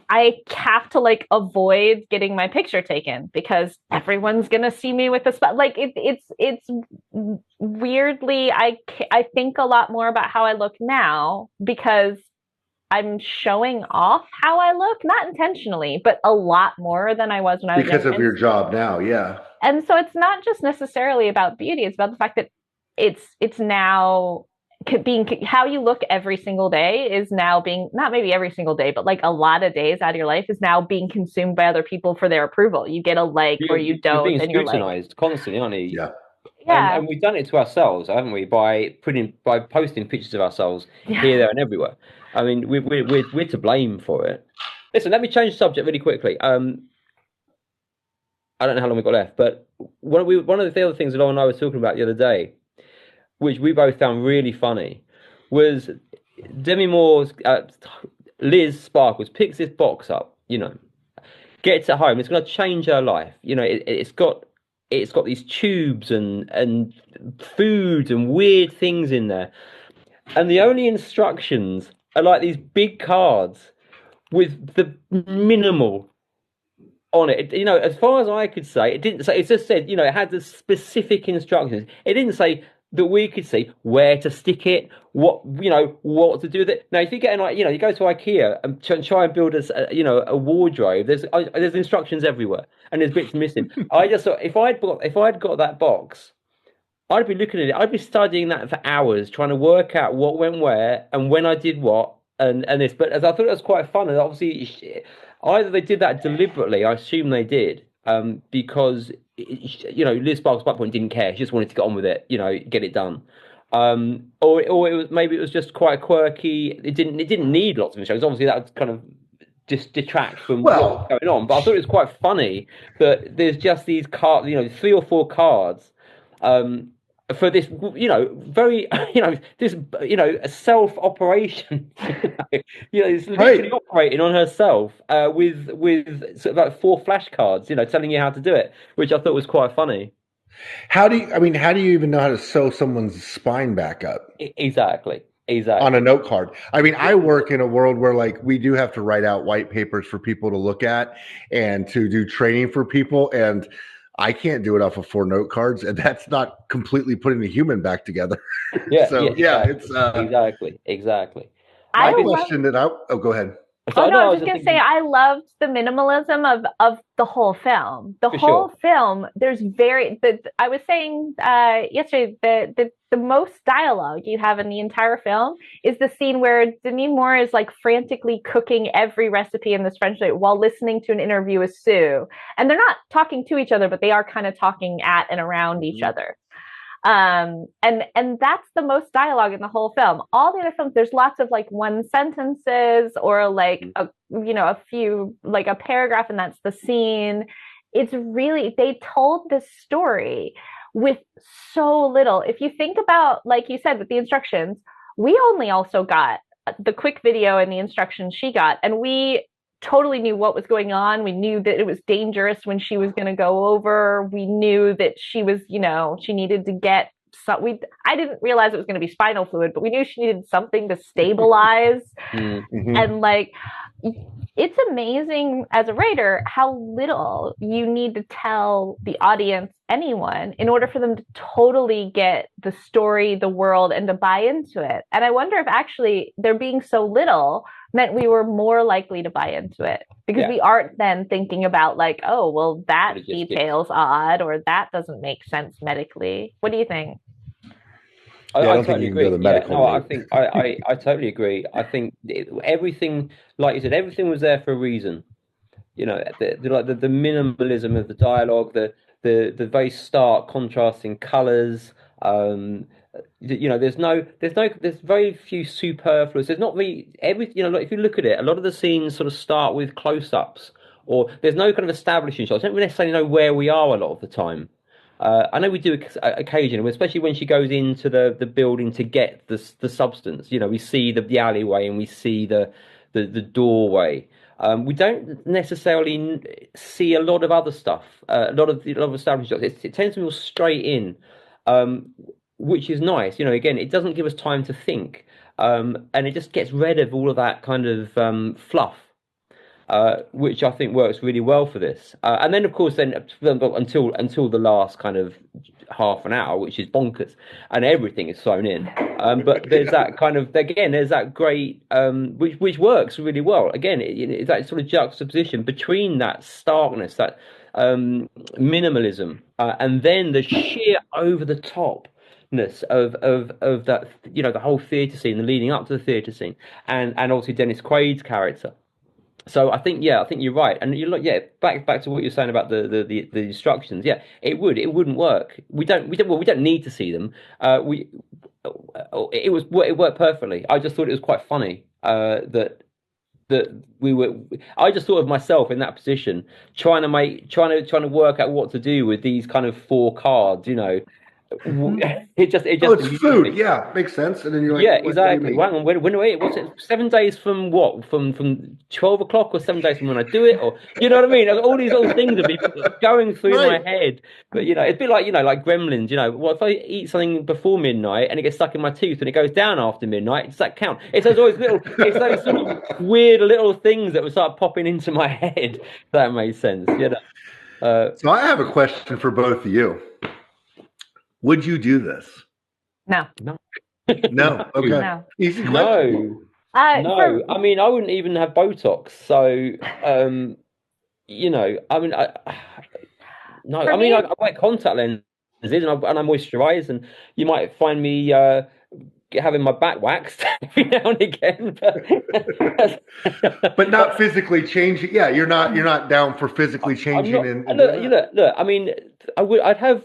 I have to like avoid getting my picture taken because everyone's gonna see me with a spot. Like it's weirdly, I think a lot more about how I look now because I'm showing off how I look, not intentionally, but a lot more than I was when I was because of your job now, yeah. And so it's not just necessarily about beauty; it's about the fact that it's now being how you look every single day is now being, not maybe every single day, but like a lot of days out of your life is now being consumed by other people for their approval. You get a like or you don't, you're being scrutinized constantly, aren't you? Yeah. And we've done it to ourselves, haven't we? By posting pictures of ourselves here, there, and everywhere. I mean, we're to blame for it. Listen, let me change the subject really quickly. I don't know how long we've got left, but one of the other things that Lauren and I were talking about the other day, which we both found really funny, was Demi Moore's Liz Sparkles picks this box up, gets it home. It's going to change her life. It's got these tubes and food and weird things in there, and the only instructions are like these big cards with the minimal on it. As far as I could say, it didn't say. It just said, it had the specific instructions. It didn't say that we could see where to stick it, what to do with it. Now, if you get you go to IKEA and try and build a wardrobe, there's instructions everywhere and there's bits missing. I just thought if I'd got that box, I'd be looking at it. I'd be studying that for hours, trying to work out what went where and when I did what and this. But as I thought it was quite fun, and obviously either they did that deliberately. I assume they did, because Liz Sparks at that point didn't care. She just wanted to get on with it, get it done. Or it was just quite quirky. It didn't need lots of instructions. Obviously, that would kind of just detract from what's going on. But I thought it was quite funny that there's just these cards, 3 or 4 cards. For this, very, this, a self-operation, it's literally operating on herself, with sort of like 4 flashcards, telling you how to do it, which I thought was quite funny. How do you even know how to sew someone's spine back up? Exactly. On a note card. I work in a world where we do have to write out white papers for people to look at and to do training for people, and I can't do it off of 4 note cards, and that's not completely putting the human back together. Yeah. So exactly. it's exactly. My question go ahead. I was just gonna say I loved the minimalism of the whole film. The whole film, there's I was saying yesterday the most dialogue you have in the entire film is the scene where Demi Moore is frantically cooking every recipe in this French plate while listening to an interview with Sue. And they're not talking to each other, but they are kind of talking at and around each other. And that's the most dialogue in the whole film. All the other films, there's lots of one sentences or a few, a paragraph, and that's the scene. It's really, they told this story with so little. If you think about, like you said, with the instructions, we only also got the quick video and the instructions she got, and we totally knew what was going on. We knew that it was dangerous when she was going to go over. We knew that she was, she needed to get I didn't realize it was going to be spinal fluid, but we knew she needed something to stabilize. Mm-hmm. And it's amazing as a writer how little you need to tell the audience, anyone, in order for them to totally get the story, the world, and to buy into it. And I wonder if actually there being so little meant we were more likely to buy into it, because we aren't then thinking about oh, well, that detail's odd, or that doesn't make sense medically. What do you think? I totally agree. I totally agree. I think everything, like you said, everything was there for a reason. The minimalism of the dialogue, the very stark contrasting colors. There's very few superfluous. There's not really if you look at it, a lot of the scenes sort of start with close-ups, or there's no kind of establishing shots. I don't necessarily know where we are a lot of the time. I know we do occasionally, especially when she goes into the building to get the substance. We see the alleyway and we see the doorway. We don't necessarily see a lot of other stuff, a lot of establishing shots. It tends to be straight in, which is nice. Again, it doesn't give us time to think, and it just gets rid of all of that kind of fluff. Which I think works really well for this. And then, of course, until the last kind of half an hour, which is bonkers, and everything is thrown in. But there's that kind of, again, there's that great, which works really well. Again, it's that sort of juxtaposition between that starkness, that minimalism, and then the sheer over the topness of that, the whole theatre scene, the leading up to the theatre scene, and obviously Dennis Quaid's character. So I think you're right, and you look, back to what you're saying about the instructions. Yeah, it wouldn't work. We don't need to see them. It worked perfectly. I just thought it was quite funny that we were. I just thought of myself in that position, trying to work out what to do with these kind of 4 cards. It's food. Yeah, makes sense. And then you're like, exactly. Hang on, when what's it? 7 days from what? From 12 o'clock, or 7 days from when I do it, or you know what I mean? All these little things would be going through my head. But it'd be like like Gremlins. What if I eat something before midnight and it gets stuck in my tooth and it goes down after midnight? Does that count? It's those sort of weird little things that would start popping into my head. That makes sense. So I have a question for both of you. Would you do this? No. No. No. Okay. No. Easy question. No. No. I mean, I wouldn't even have Botox. So, I mean, no. For I mean, me- I wear contact lenses and I moisturize, and you might find me having my back waxed every now and again. But not physically changing. Yeah, you're not down for physically I'm changing not. and Look. I mean, I've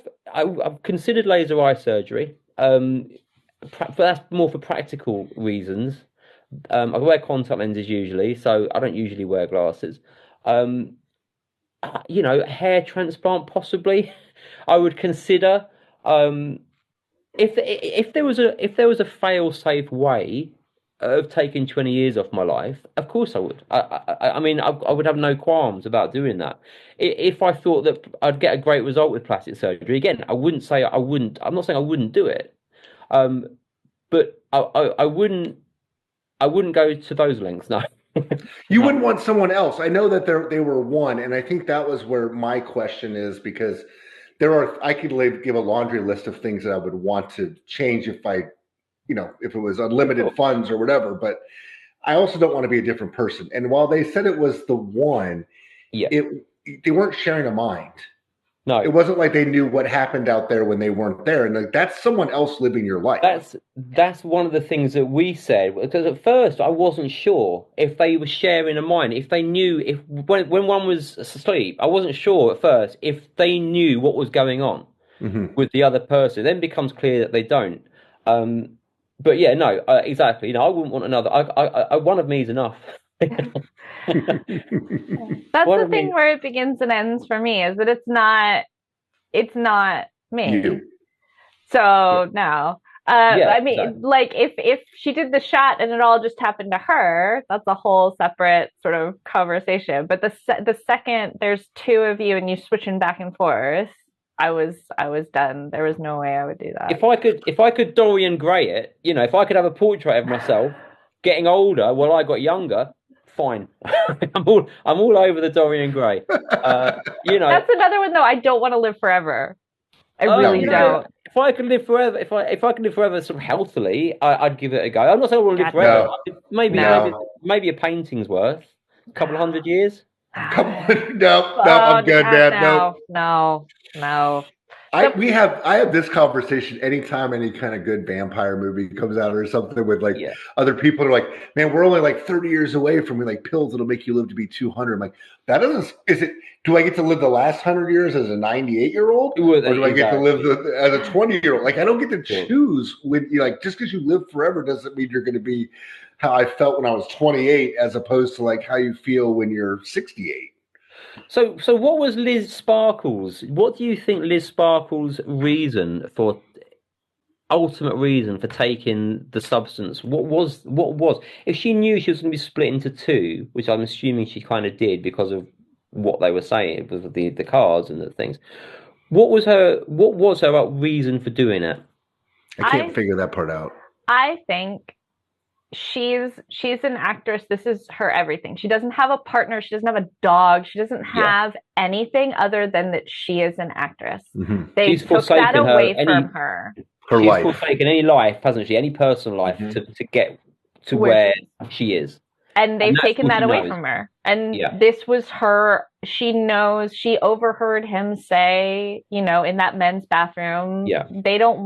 considered laser eye surgery. But that's more for practical reasons. I wear contact lenses usually, so I don't usually wear glasses. Hair transplant possibly. I would consider. If there was a fail-safe way of taking 20 years off my life, of course I would. I mean, I would have no qualms about doing that. If I thought that I'd get a great result with plastic surgery, again, I wouldn't say I wouldn't. I'm not saying I wouldn't do it, but I wouldn't go to those lengths. No. you wouldn't want someone else. I know that they were one, and I think that was where my question is, because I could give a laundry list of things that I would want to change if if it was unlimited funds or whatever, but I also don't want to be a different person. And while they said it was the one, Yeah. they weren't sharing a mind. No. It wasn't like they knew what happened out there when they weren't there. And that's someone else living your life. That's one of the things that we said, because at first I wasn't sure if they were sharing a mind, if they knew when one was asleep. I wasn't sure at first if they knew what was going on with the other person. It then becomes clear that they don't. But yeah, no, exactly. I wouldn't want another. One of me is enough. That's the thing where it begins and ends for me, is that it's not me. You. So no. I mean, exactly. like if she did the shot and it all just happened to her, that's a whole separate sort of conversation. But the second there's two of you and you switching back and forth, I was done. There was no way I would do that. If I could Dorian Gray it, if I could have a portrait of myself getting older while I got younger, fine. I'm all over the Dorian Gray. That's another one though. I don't want to live forever. I really don't. If I could live forever, if I could live forever sort of healthily, I'd give it a go. I'm not saying I want to live forever. No. Maybe a painting's worth a couple of 100 years. No, I'm good, man. No. I have this conversation anytime any kind of good vampire movie comes out or something with other people are like, man, we're only like 30 years away from pills that'll make you live to be 200. I'm like, do I get to live the last 100 years as a 98-year-old? Or do I get to live as a 20-year-old? Like, I don't get to choose when just because you live forever doesn't mean you're going to be how I felt when I was 28, as opposed to how you feel when you're 68. So what was Liz Sparkle's? What do you think Liz Sparkle's ultimate reason for taking the substance? What was if she knew she was going to be split into two, which I'm assuming she kind of did because of what they were saying with the cars and the things. What was her reason for doing it? I can't figure that part out. I think she's an actress. This is her everything. She doesn't have a partner. She doesn't have a dog. She doesn't have anything other than that she is an actress. They took that away from her. She's forsaken any life, hasn't she? Any personal life to get to where she is. And they've taken that away from her. And this was her. She knows. She overheard him say, in that men's bathroom, they don't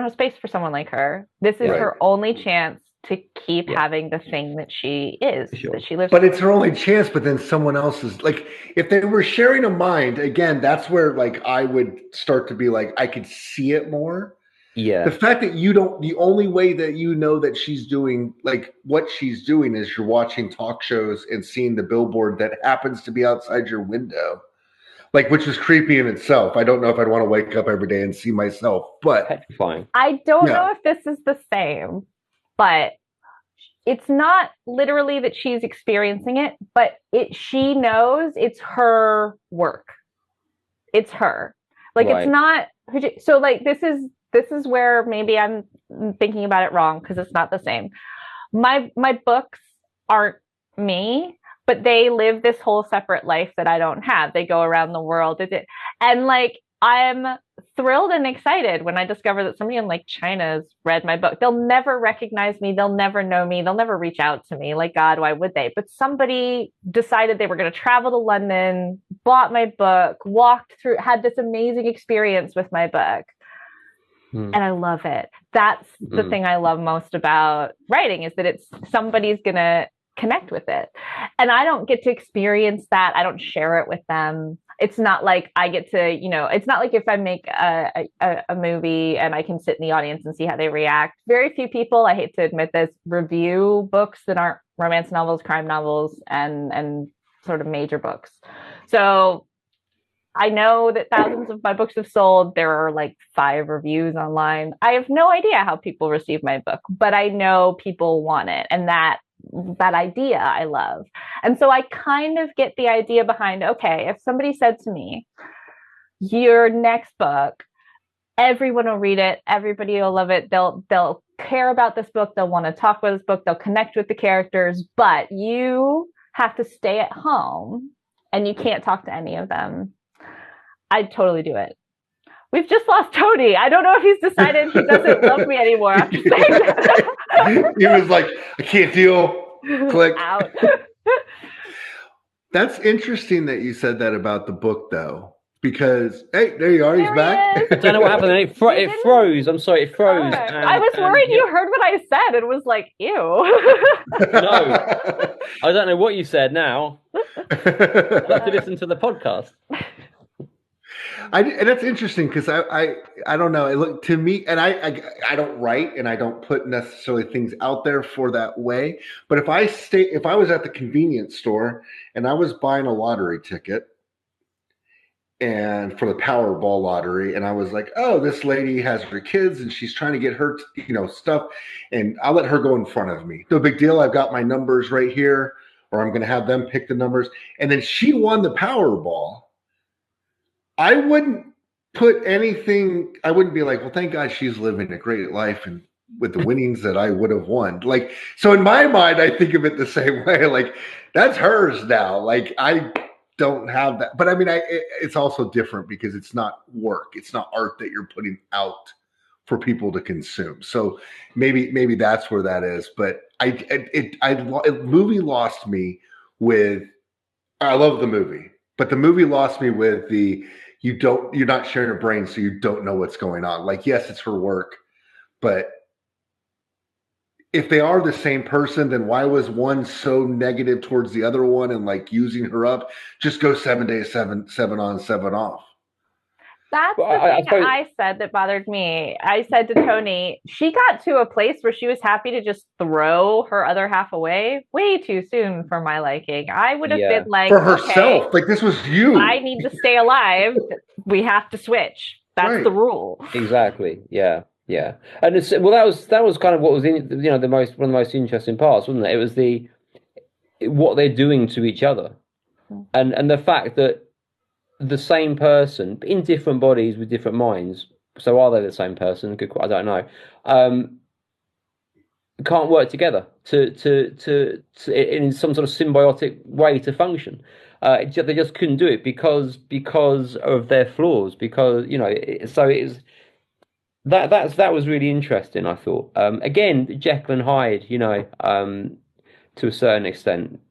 have space for someone like her. This is her only chance to keep having the thing that she is, that she lives. But it's her only chance. But then someone else is if they were sharing a mind, again, that's where I would start to be I could see it more. Yeah. The fact that the only way that that she's doing what she's doing is you're watching talk shows and seeing the billboard that happens to be outside your window. Which is creepy in itself. I don't know if I'd want to wake up every day and see myself, but fine. I don't know if this is the same, but it's not literally that she's experiencing it, but she knows it's her work. It's her. It's not. So this is where maybe I'm thinking about it wrong because it's not the same. My books aren't me. But they live this whole separate life that I don't have. They go around the world. And I'm thrilled and excited when I discover that somebody in like China has read my book. They'll never recognize me, they'll never know me, they'll never reach out to me. Like, God, why would they? But somebody decided they were going to travel to London, bought my book, walked through, had this amazing experience with my book. And I love it. That's the thing I love most about writing, is that it's somebody's going to connect with it. And I don't get to experience that. I don't share it with them. It's not like I get to, it's not like if I make a movie and I can sit in the audience and see how they react. Very few people, I hate to admit this, review books that aren't romance novels, crime novels, and sort of major books. So I know that thousands of my books have sold. There are like 5 reviews online. I have no idea how people receive my book, but I know people want it. And that idea I love. And so I kind of get the idea behind, okay, if somebody said to me, your next book, everyone will read it, everybody will love it, they'll care about this book, they'll want to talk about this book, they'll connect with the characters, but you have to stay at home and you can't talk to any of them, I'd totally do it. We've just lost Tony. I don't know if he's decided he doesn't love me anymore after saying that. He was like, I can't deal. Click. Out. That's interesting that you said that about the book, though, because, hey, there you are. He's back. I don't know what happened. It froze. I'm sorry, it froze. Okay. I was worried you heard what I said and was like, ew. No, I don't know what you said now. I'll have to listen to the podcast. And that's interesting because I don't know. It looked to me, and I don't write and I don't put necessarily things out there for that way. But if I was at the convenience store and I was buying a lottery ticket and for the Powerball lottery, and I was like, oh, this lady has her kids and she's trying to get her, stuff, and I'll let her go in front of me. No big deal. I've got my numbers right here, or I'm going to have them pick the numbers. And then she won the Powerball. I wouldn't put anything, I wouldn't be like, well, thank God she's living a great life and with the winnings that I would have won. Like, so in my mind, I think of it the same way. Like, that's hers now. Like, I don't have that. But I mean, it's also different because it's not work. It's not art that you're putting out for people to consume. So maybe that's where that is. But movie lost me with, I love the movie, but the movie lost me with you're not sharing a brain, so you don't know what's going on. Like, yes, it's her work, but if they are the same person, then why was one so negative towards the other one and like using her up? Just go 7 days, 7 on, 7 off. That's the thing I said that bothered me. I said to Tony, she got to a place where she was happy to just throw her other half away way too soon for my liking. I would have been like, for herself, okay, like this was you. I need to stay alive. We have to switch. That's the rule. Exactly. Yeah. Yeah. And that was kind of what was in one of the most interesting parts, wasn't it? It was what they're doing to each other, and the fact that the same person in different bodies with different minds. So are they the same person? I don't know. Can't work together to in some sort of symbiotic way to function. They just couldn't do it because of their flaws. Because so it was that was really interesting. I thought again, Jekyll and Hyde. To a certain extent,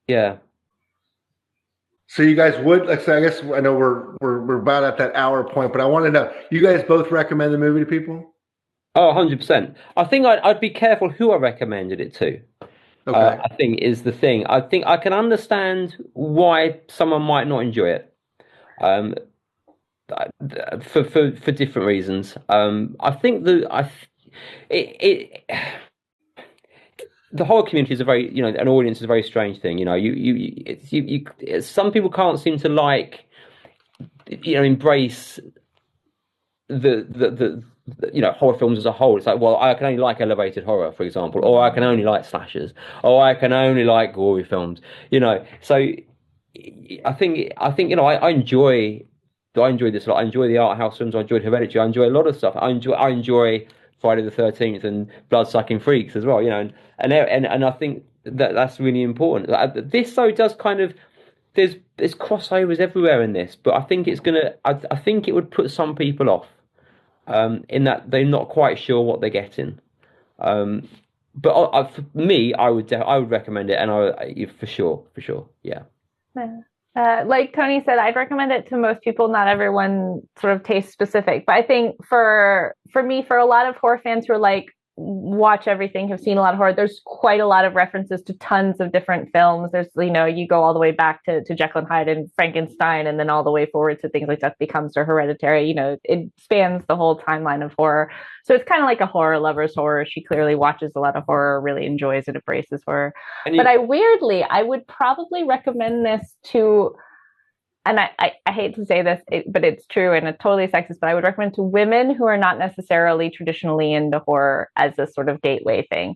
yeah. So you guys would, like, so I guess I know we're about at that hour point, but I want to know, you guys both recommend the movie to people? Oh, 100%. I think I'd be careful who I recommended it to. Okay. I think is the thing. I think I can understand why someone might not enjoy it, for different reasons. I think the horror community is a very, an audience is a very strange thing. Some people can't seem to like, embrace the horror films as a whole. It's like, well, I can only like elevated horror, for example, or I can only like slashers, or I can only like gory films. So I think I enjoy this a lot. I enjoy the art house films. I enjoyed Hereditary. I enjoy a lot of stuff. I enjoy Friday the 13th and Blood-Sucking Freaks as well, and I think that's really important. This though does kind of there's crossovers everywhere in this, but I think it's gonna. I think it would put some people off, in that they're not quite sure what they're getting. But for me, I would recommend it, and for sure, yeah. Like Tony said, I'd recommend it to most people. Not everyone sort of taste specific, but I think for me, for a lot of horror fans who are like watch everything, have seen a lot of horror, there's quite a lot of references to tons of different films. There's, you go all the way back to Jekyll and Hyde and Frankenstein, and then all the way forward to things like Death Becomes or Hereditary. It spans the whole timeline of horror. So it's kind of like a horror lover's horror. She clearly watches a lot of horror, really enjoys and embraces horror. But I would probably recommend this to, and I hate to say this, but it's true and it's totally sexist, but I would recommend to women who are not necessarily traditionally into horror as a sort of gateway thing.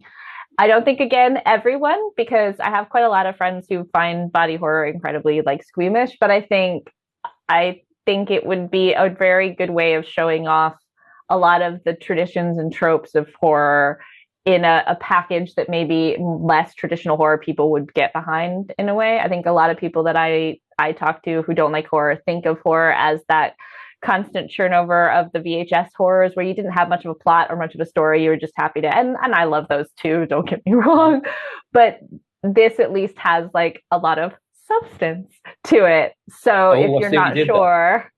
I don't think, again, everyone, because I have quite a lot of friends who find body horror incredibly squeamish, but I think it would be a very good way of showing off a lot of the traditions and tropes of horror in a package that maybe less traditional horror people would get behind in a way. I think a lot of people that I talk to who don't like horror think of horror as that constant churn over of the VHS horrors where you didn't have much of a plot or much of a story. You were just happy to, and I love those too, don't get me wrong. But this at least has a lot of substance to it. So if you're not sure,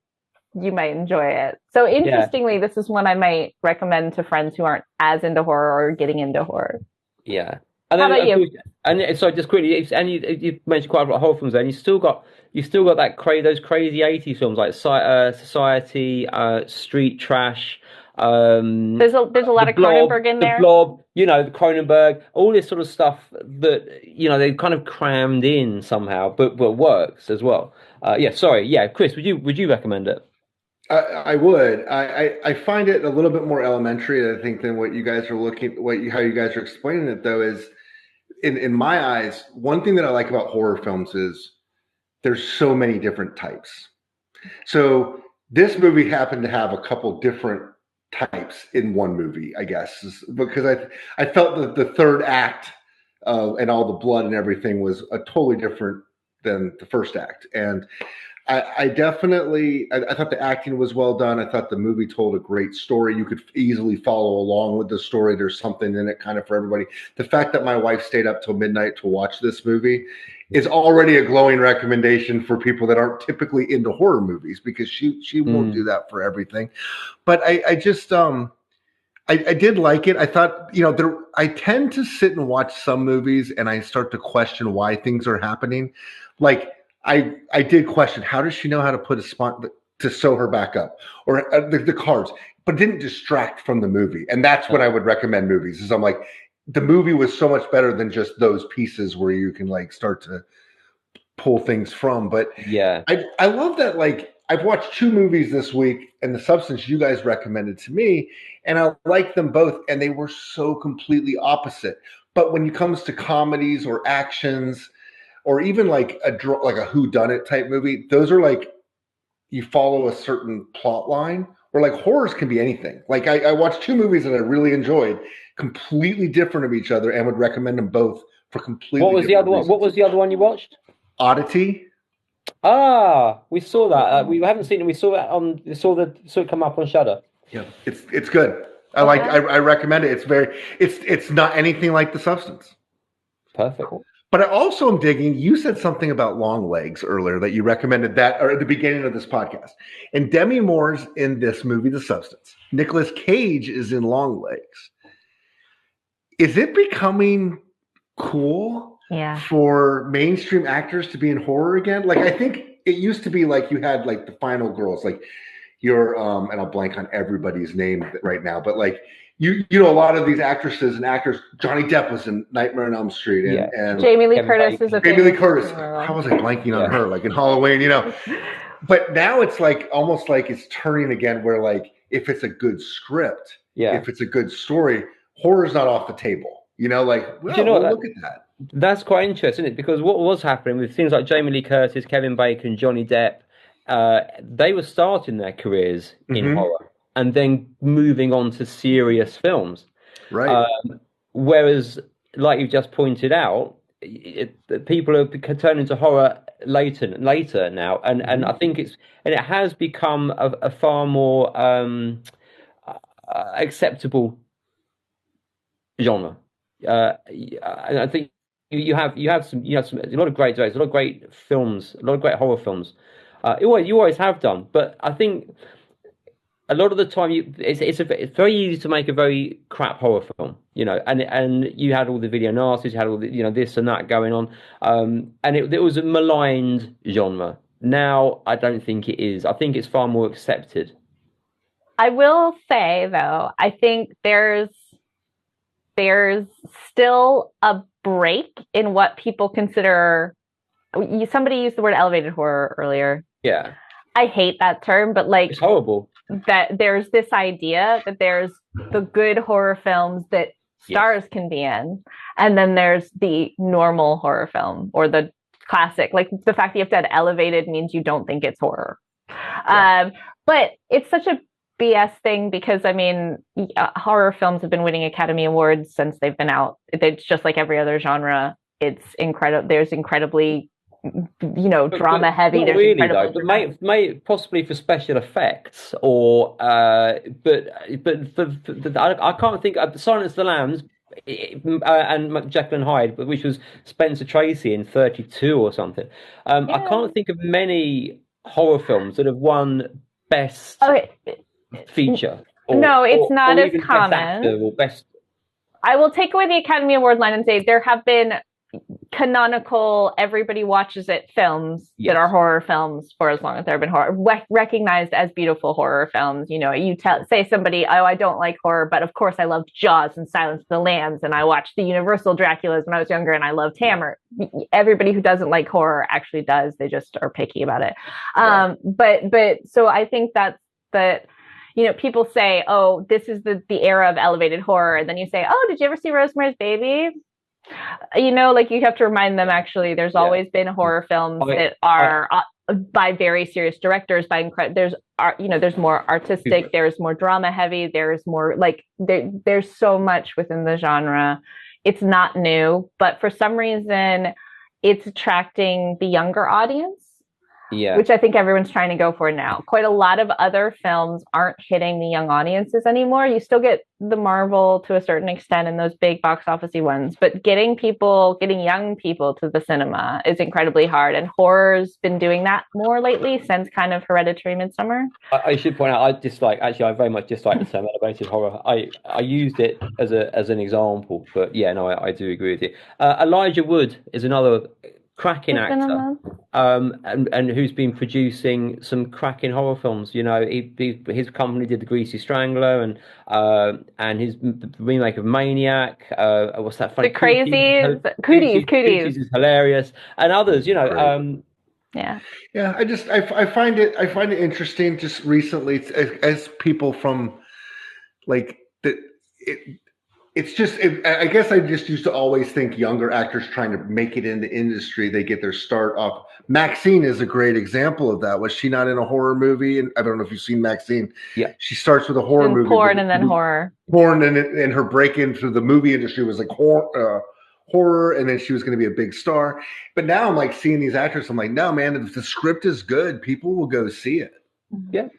you might enjoy it. So interestingly, This is one I might recommend to friends who aren't as into horror or getting into horror. Yeah. And how about you? And so just quickly, and you mentioned quite a lot of horror films there, and you still got that those crazy 80s films like Society, Street Trash. There's a lot of Cronenberg in there. The Blob, the Cronenberg, all this sort of stuff that they kind of crammed in somehow, but works as well. Chris, would you recommend it? I would. I find it a little bit more elementary, I think, than what you guys are how you guys are explaining it. Though, is in my eyes, one thing that I like about horror films is there's so many different types. So this movie happened to have a couple different types in one movie, I guess, because I felt that the third act and all the blood and everything was a totally different than the first act, and I definitely thought the acting was well done. I thought the movie told a great story. You could easily follow along with the story. There's something in it kind of for everybody. The fact that my wife stayed up till midnight to watch this movie is already a glowing recommendation for people that aren't typically into horror movies, because she won't do that for everything. But I just I did like it. I thought, I tend to sit and watch some movies and I start to question why things are happening. I did question, how does she know how to put a spot to sew her back up, or the cards, but it didn't distract from the movie. And that's when I would recommend movies, is I'm like, the movie was so much better than just those pieces where you can start to pull things from. But yeah, I love that. I've watched 2 movies this week, and The Substance you guys recommended to me, and I like them both, and they were so completely opposite. But when it comes to comedies or actions, or even a whodunit type movie, those are you follow a certain plot line. Or horrors can be anything. I watched 2 movies that I really enjoyed, completely different of each other, and would recommend them both for completely. What was the other one? What was the other one you watched? Oddity. We saw that. We haven't seen it. We saw that we saw it come up on Shudder. Yeah, it's good. I recommend it. It's not anything like The Substance. Perfect. But I also am digging, you said something about long legs earlier, that you recommended that, or at the beginning of this podcast. And Demi Moore's in this movie, The Substance. Nicolas Cage is in Long Legs. Is it becoming cool for mainstream actors to be in horror again? I think it used to be you had the Final Girls, you're and I'll blank on everybody's name right now, but you know, a lot of these actresses and actors. Johnny Depp was in Nightmare on Elm Street, and Jamie Lee Curtis is a Jamie Lee Curtis. How was I blanking on her? In Halloween, But now it's almost it's turning again, where if it's a good script, if it's a good story, horror's not off the table. Look at that. That's quite interesting, isn't it? Because what was happening with things like Jamie Lee Curtis, Kevin Bacon, Johnny Depp, they were starting their careers in horror and then moving on to serious films. Right. Whereas, like you just pointed out, people are turning to horror later now, and I think it has become a far more acceptable genre. And I think you have a lot of great directors, a lot of great films, a lot of great horror films. You always have done, but I think a lot of the time it's very easy to make a very crap horror film, and you had all the video nasties, you had all the this and that going on, and it was a maligned genre. Now I don't think it is. I think it's far more accepted. I will say though, I think there's still a break in what people consider. Somebody used the word elevated horror earlier. Yeah, I hate that term, but like it's horrible. That there's this idea that there's the good horror films that stars can be in, and then there's the normal horror film or the classic. Like the fact that you have to add elevated means you don't think it's horror. Yeah. But it's such a BS thing because I mean, horror films have been winning Academy Awards since they've been out. It's just like every other genre. It's incredible. There's incredibly drama heavy. Not really though, but may possibly for special effects or but I can't think of Silence of the Lambs and Jekyll and Hyde, which was Spencer Tracy in 32 or something. I can't think of many horror films that have won best feature. It's not as common. Best actor or best. I will take away the Academy Award line and say there have been canonical, everybody watches it films that are horror films for as long as there have been horror recognized as beautiful horror films. You say somebody, oh, I don't like horror, but of course I loved Jaws and Silence of the Lambs, and I watched the Universal Draculas when I was younger, and I loved Hammer. Everybody who doesn't like horror actually does. They just are picky about it. But so I think that people say, oh, this is the era of elevated horror, and then you say, oh, did you ever see Rosemary's Baby? You have to remind them, actually, there's always been horror films that are by very serious directors, there's more artistic, there's more drama heavy, there's more there's so much within the genre. It's not new, but for some reason it's attracting the younger audience. Which I think everyone's trying to go for now. Quite a lot of other films aren't hitting the young audiences anymore. You still get the Marvel to a certain extent and those big box office-y ones, but getting young people to the cinema is incredibly hard. And horror's been doing that more lately since kind of Hereditary, Midsummer. I should point out, I very much dislike the term elevated horror. I used it as an example, but I do agree with you. Elijah Wood is another cracking actor, and who's been producing some cracking horror films. His company did The Greasy Strangler and his remake of Maniac. What's that funny? The Crazies, Cooties is hilarious, and others. Yeah. I find it interesting. Just recently, as people from it's just, I guess I just used to always think younger actors trying to make it in the industry, they get their start off. Maxine is a great example of that. Was she not in a horror movie? And I don't know if you've seen Maxine. Yeah. She starts with a horror movie. Porn and then horror. Porn, and her break into the movie industry was like horror, and then she was going to be a big star. But now I'm seeing these actors. I'm like, no, man, if the script is good, people will go see it. Yeah.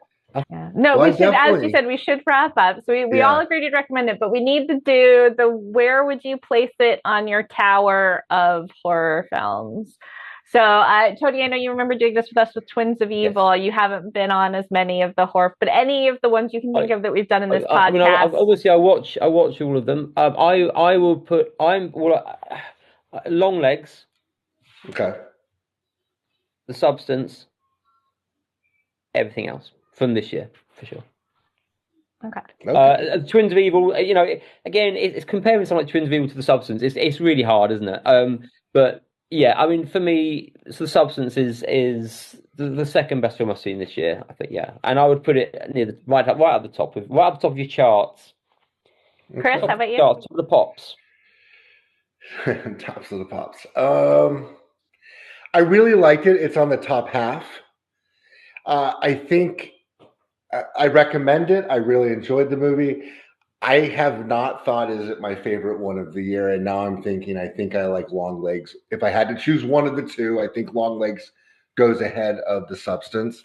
Yeah. No, we should, as you said, we should wrap up. So we all agreed to recommend it, but we need to do where would you place it on your tower of horror films? So, Tony, I know you remember doing this with us with Twins of Evil. Yes. You haven't been on as many of the horror, but any of the ones you can think of that we've done in this podcast. Obviously, I watch all of them. I will put Long Legs. Okay. The Substance. Everything else from this year, for sure. Okay. Twins of Evil, again, it's comparing something like Twins of Evil to The Substance. It's really hard, isn't it? But yeah, I mean, for me, so The Substance is the second best film I've seen this year, I think. Yeah, and I would put it near right at the top of your charts. Chris, how about you? Top of the pops. Tops of the pops. I really liked it. It's on the top half. I think I recommend it. I really enjoyed the movie. I have not thought, is it my favorite one of the year? And now I'm thinking, I think I like Long Legs. If I had to choose one of the two, I think Long Legs goes ahead of The Substance.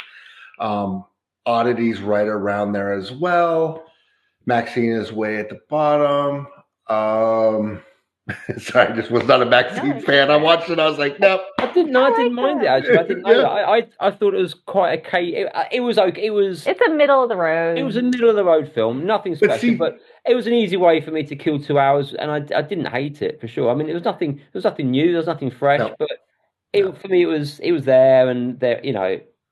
Oddities right around there as well. Maxine is way at the bottom. Sorry, I just was not a Maxine fan. I watched it. I was like, nope. I didn't mind it actually. I didn't know that. I thought it was quite okay. It was okay. It's a middle of the road. It was a middle of the road film. Nothing special, but it was an easy way for me to kill 2 hours, and I didn't hate it for sure. I mean, it was nothing. There was nothing new. There was nothing fresh, but for me, it was there, and there.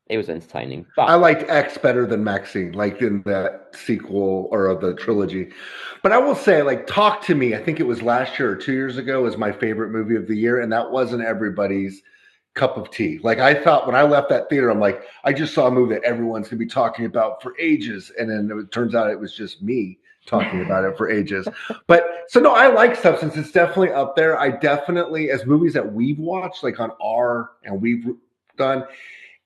It was entertaining. But I liked X better than Maxine, like in that sequel or of the trilogy. But I will say, like, Talk to Me, I think it was last year or 2 years ago, was my favorite movie of the year, and that wasn't everybody's cup of tea. Like, I thought when I left that theater, I'm like, I just saw a movie that everyone's going to be talking about for ages, and then it turns out it was just me talking about it for ages. But so no, I like Substance. It's definitely up there. I definitely, as movies that we've watched, like on and we've done,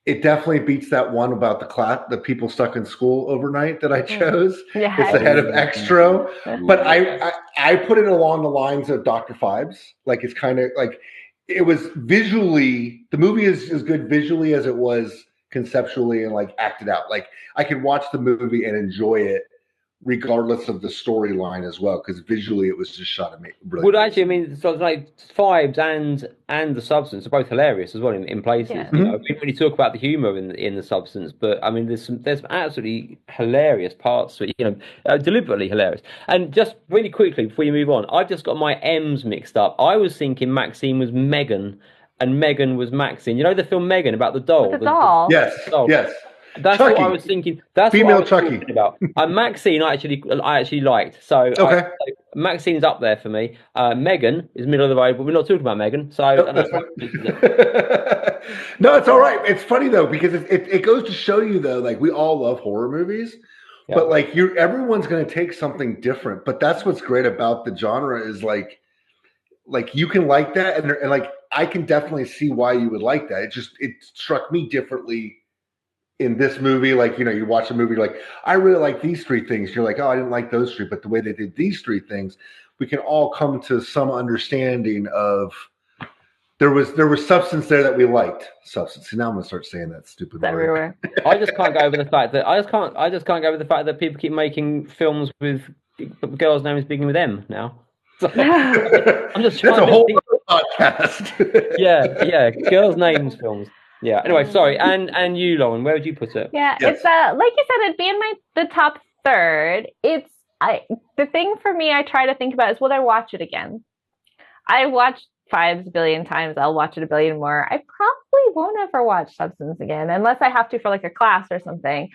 it definitely beats that one about the people stuck in school overnight that I chose. Yeah, it's ahead of Extra, but I put it along the lines of Dr. Phibes. Like, it's kind of like, it was visually, the movie is as good visually as it was conceptually and like acted out. Like, I could watch the movie and enjoy it regardless of the storyline as well, because visually it was just shot at me. Well, actually, I mean, so it's like Phibes and The Substance are both hilarious as well in places. Yeah. We don't really talk about the humor in The Substance, but I mean, there's some absolutely hilarious parts to it. Deliberately hilarious. And just really quickly before you move on, I've just got my M's mixed up. I was thinking Maxine was Megan, and Megan was Maxine. You know the film Megan about the doll. The doll. Yes. Doll. Yes. That's Chucky. what I was thinking. That's Female what I was Chucky. talking about. Maxine, I actually liked. So Okay. Maxine's up there for me. Megan is middle of the road, but we're not talking about Megan. So That's fine. No, it's all right. It's funny though, because it goes to show you though, like, we all love horror movies, but like everyone's going to take something different. But that's what's great about the genre is like you can like that, and like I can definitely see why you would like that. It struck me differently in this movie. Like, you watch a movie, like, I really like these three things. You're like, oh, I didn't like those three, but the way they did these three things, we can all come to some understanding of there was substance there that we liked. Substance. See, now I'm gonna start saying that stupid word. Everywhere. I just can't go over the fact that I just can't go over the fact that people keep making films with girls' names beginning with M now. So, I'm just trying That's a to whole think. other podcast. Yeah, girls' names films. Yeah. Anyway, sorry. And you, Lauren, where would you put it? Yeah, Yes. it's like you said, it'd be in the top third. The thing for me I try to think about is, would I watch it again? I watched Phibes a billion times. I'll watch it a billion more. I probably won't ever watch Substance again unless I have to for like a class or something.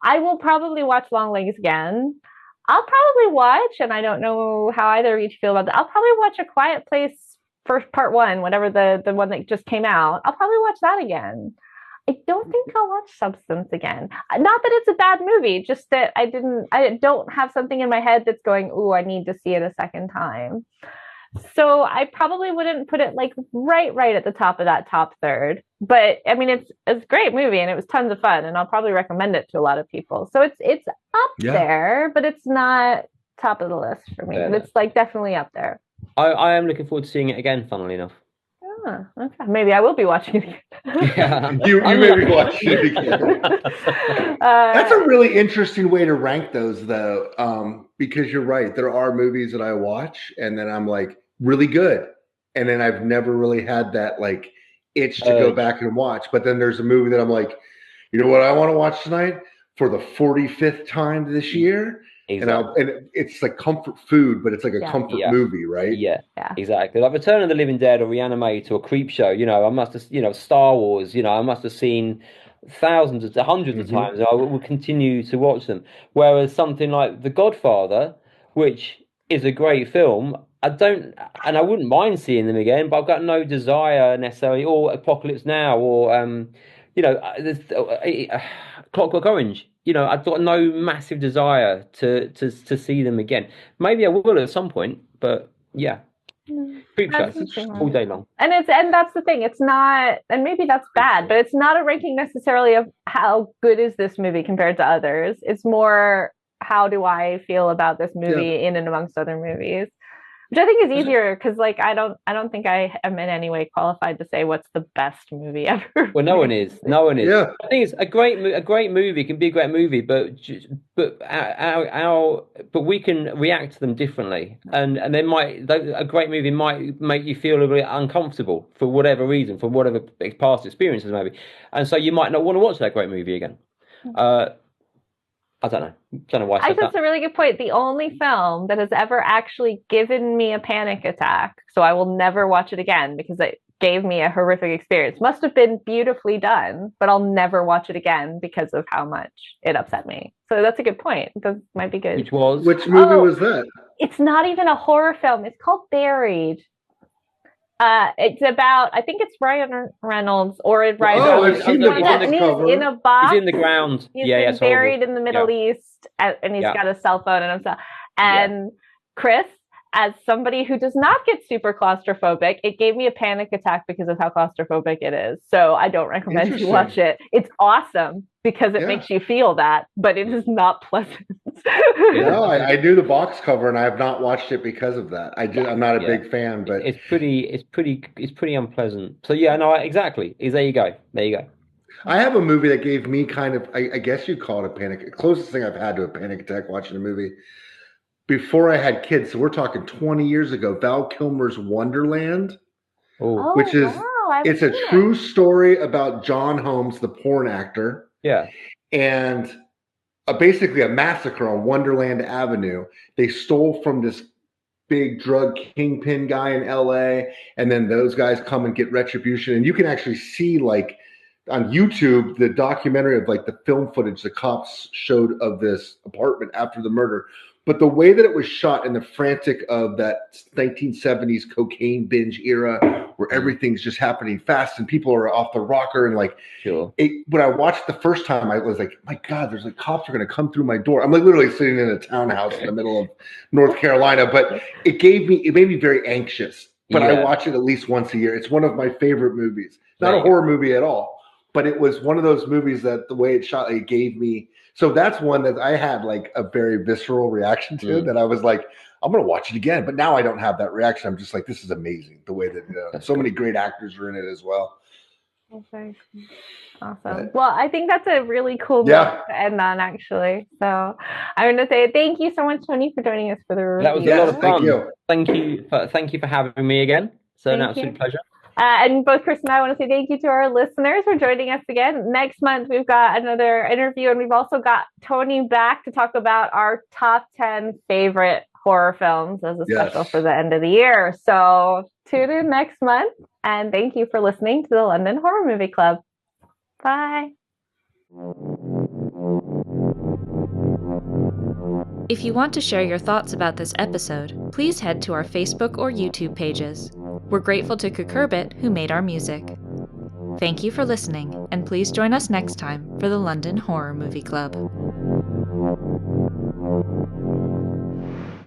I will probably watch Long Legs again. I'll probably watch, and I don't know how either of you feel about that, I'll probably watch A Quiet Place first part one, whatever the one that just came out. I'll probably watch that again. I don't think I'll watch Substance again. Not that it's a bad movie, just that I don't have something in my head that's going, ooh, I need to see it a second time. So I probably wouldn't put it like right at the top of that top third. But I mean, it's a great movie and it was tons of fun, and I'll probably recommend it to a lot of people. So it's up there, but it's not top of the list for me. But it's like definitely up there. I am looking forward to seeing it again, funnily enough. Oh, okay. Maybe I will be watching it again. Yeah. You may be watching it again. That's a really interesting way to rank those, though, because you're right. There are movies that I watch and then I'm like, really good. And then I've never really had that like itch to go back and watch. But then there's a movie that I'm like, you know what I want to watch tonight for the 45th time this year? Exactly. And it's like comfort food, but it's like a comfort movie, right? Yeah, exactly. Like Return of the Living Dead or Reanimate or Creepshow, I must have, Star Wars, I must have seen hundreds of times. And I will continue to watch them. Whereas something like The Godfather, which is a great film, I wouldn't mind seeing them again, but I've got no desire necessarily, or Apocalypse Now, or Clockwork Orange. I've got no massive desire to see them again. Maybe I will at some point, but yeah. Creepshow all day long. And that's the thing. It's not, and maybe that's bad, but it's not a ranking necessarily of how good is this movie compared to others. It's more how do I feel about this movie in and amongst other movies, which I think is easier because like I don't think I am in any way qualified to say what's the best movie ever. Well, no one is. No one is. Yeah. I think it's a great movie can be a great movie, but we can react to them differently, and a great movie might make you feel a bit uncomfortable for whatever reason, for whatever past experiences maybe, and so you might not want to watch that great movie again. I don't know. Why I said that's that. a really good point. The only film that has ever actually given me a panic attack, so I will never watch it again because it gave me a horrific experience. Must have been beautifully done, but I'll never watch it again because of how much it upset me. So that's a good point. That might be good. Which Which movie was that? It's not even a horror film. It's called Buried. It's about, I think it's Ryan Reynolds or Ryan Reynolds. I've seen the box cover. In a box. He's in the ground. He's been buried in the Middle East, and he's got a cell phone and stuff. And Chris, as somebody who does not get super claustrophobic, it gave me a panic attack because of how claustrophobic it is. So I don't recommend you watch it. It's awesome because it makes you feel that, but it is not pleasant. No, I knew the box cover and I have not watched it because of that. I'm not a big fan, but it's pretty unpleasant. So exactly. There you go. I have a movie that gave me kind of, I guess you'd call it a panic. Closest thing I've had to a panic attack watching a movie. Before I had kids, so we're talking 20 years ago, Val Kilmer's Wonderland, which is it's a true story about John Holmes, the porn actor. Yeah. And basically a massacre on Wonderland Avenue. They stole from this big drug kingpin guy in LA, and then those guys come and get retribution. And you can actually see like on YouTube the documentary of like the film footage the cops showed of this apartment after the murder. But the way that it was shot and the frantic of that 1970s cocaine binge era where everything's just happening fast and people are off the rocker and like, when I watched the first time, I was like, my God, there's like cops are going to come through my door. I'm like literally sitting in a townhouse in the middle of North Carolina, but it made me very anxious, but I watch it at least once a year. It's one of my favorite movies, not a horror movie at all, but it was one of those movies that the way it shot, it gave me. So that's one that I had like a very visceral reaction to that I was like, I'm going to watch it again. But now I don't have that reaction. I'm just like, this is amazing. The way that so many great actors are in it as well. Okay. Awesome. Well, I think that's a really cool note to end on, actually. So I'm going to say thank you so much, Tony, for joining us for the review. That was a lot of fun. Thank you for having me again. So an absolute pleasure. And both Chris and I want to say thank you to our listeners for joining us again. Next month, we've got another interview, and we've also got Tony back to talk about our top 10 favorite horror films as a special for the end of the year. So tune in next month, and thank you for listening to the London Horror Movie Club. Bye. If you want to share your thoughts about this episode, please head to our Facebook or YouTube pages. We're grateful to Kukurbit, who made our music. Thank you for listening, and please join us next time for the London Horror Movie Club.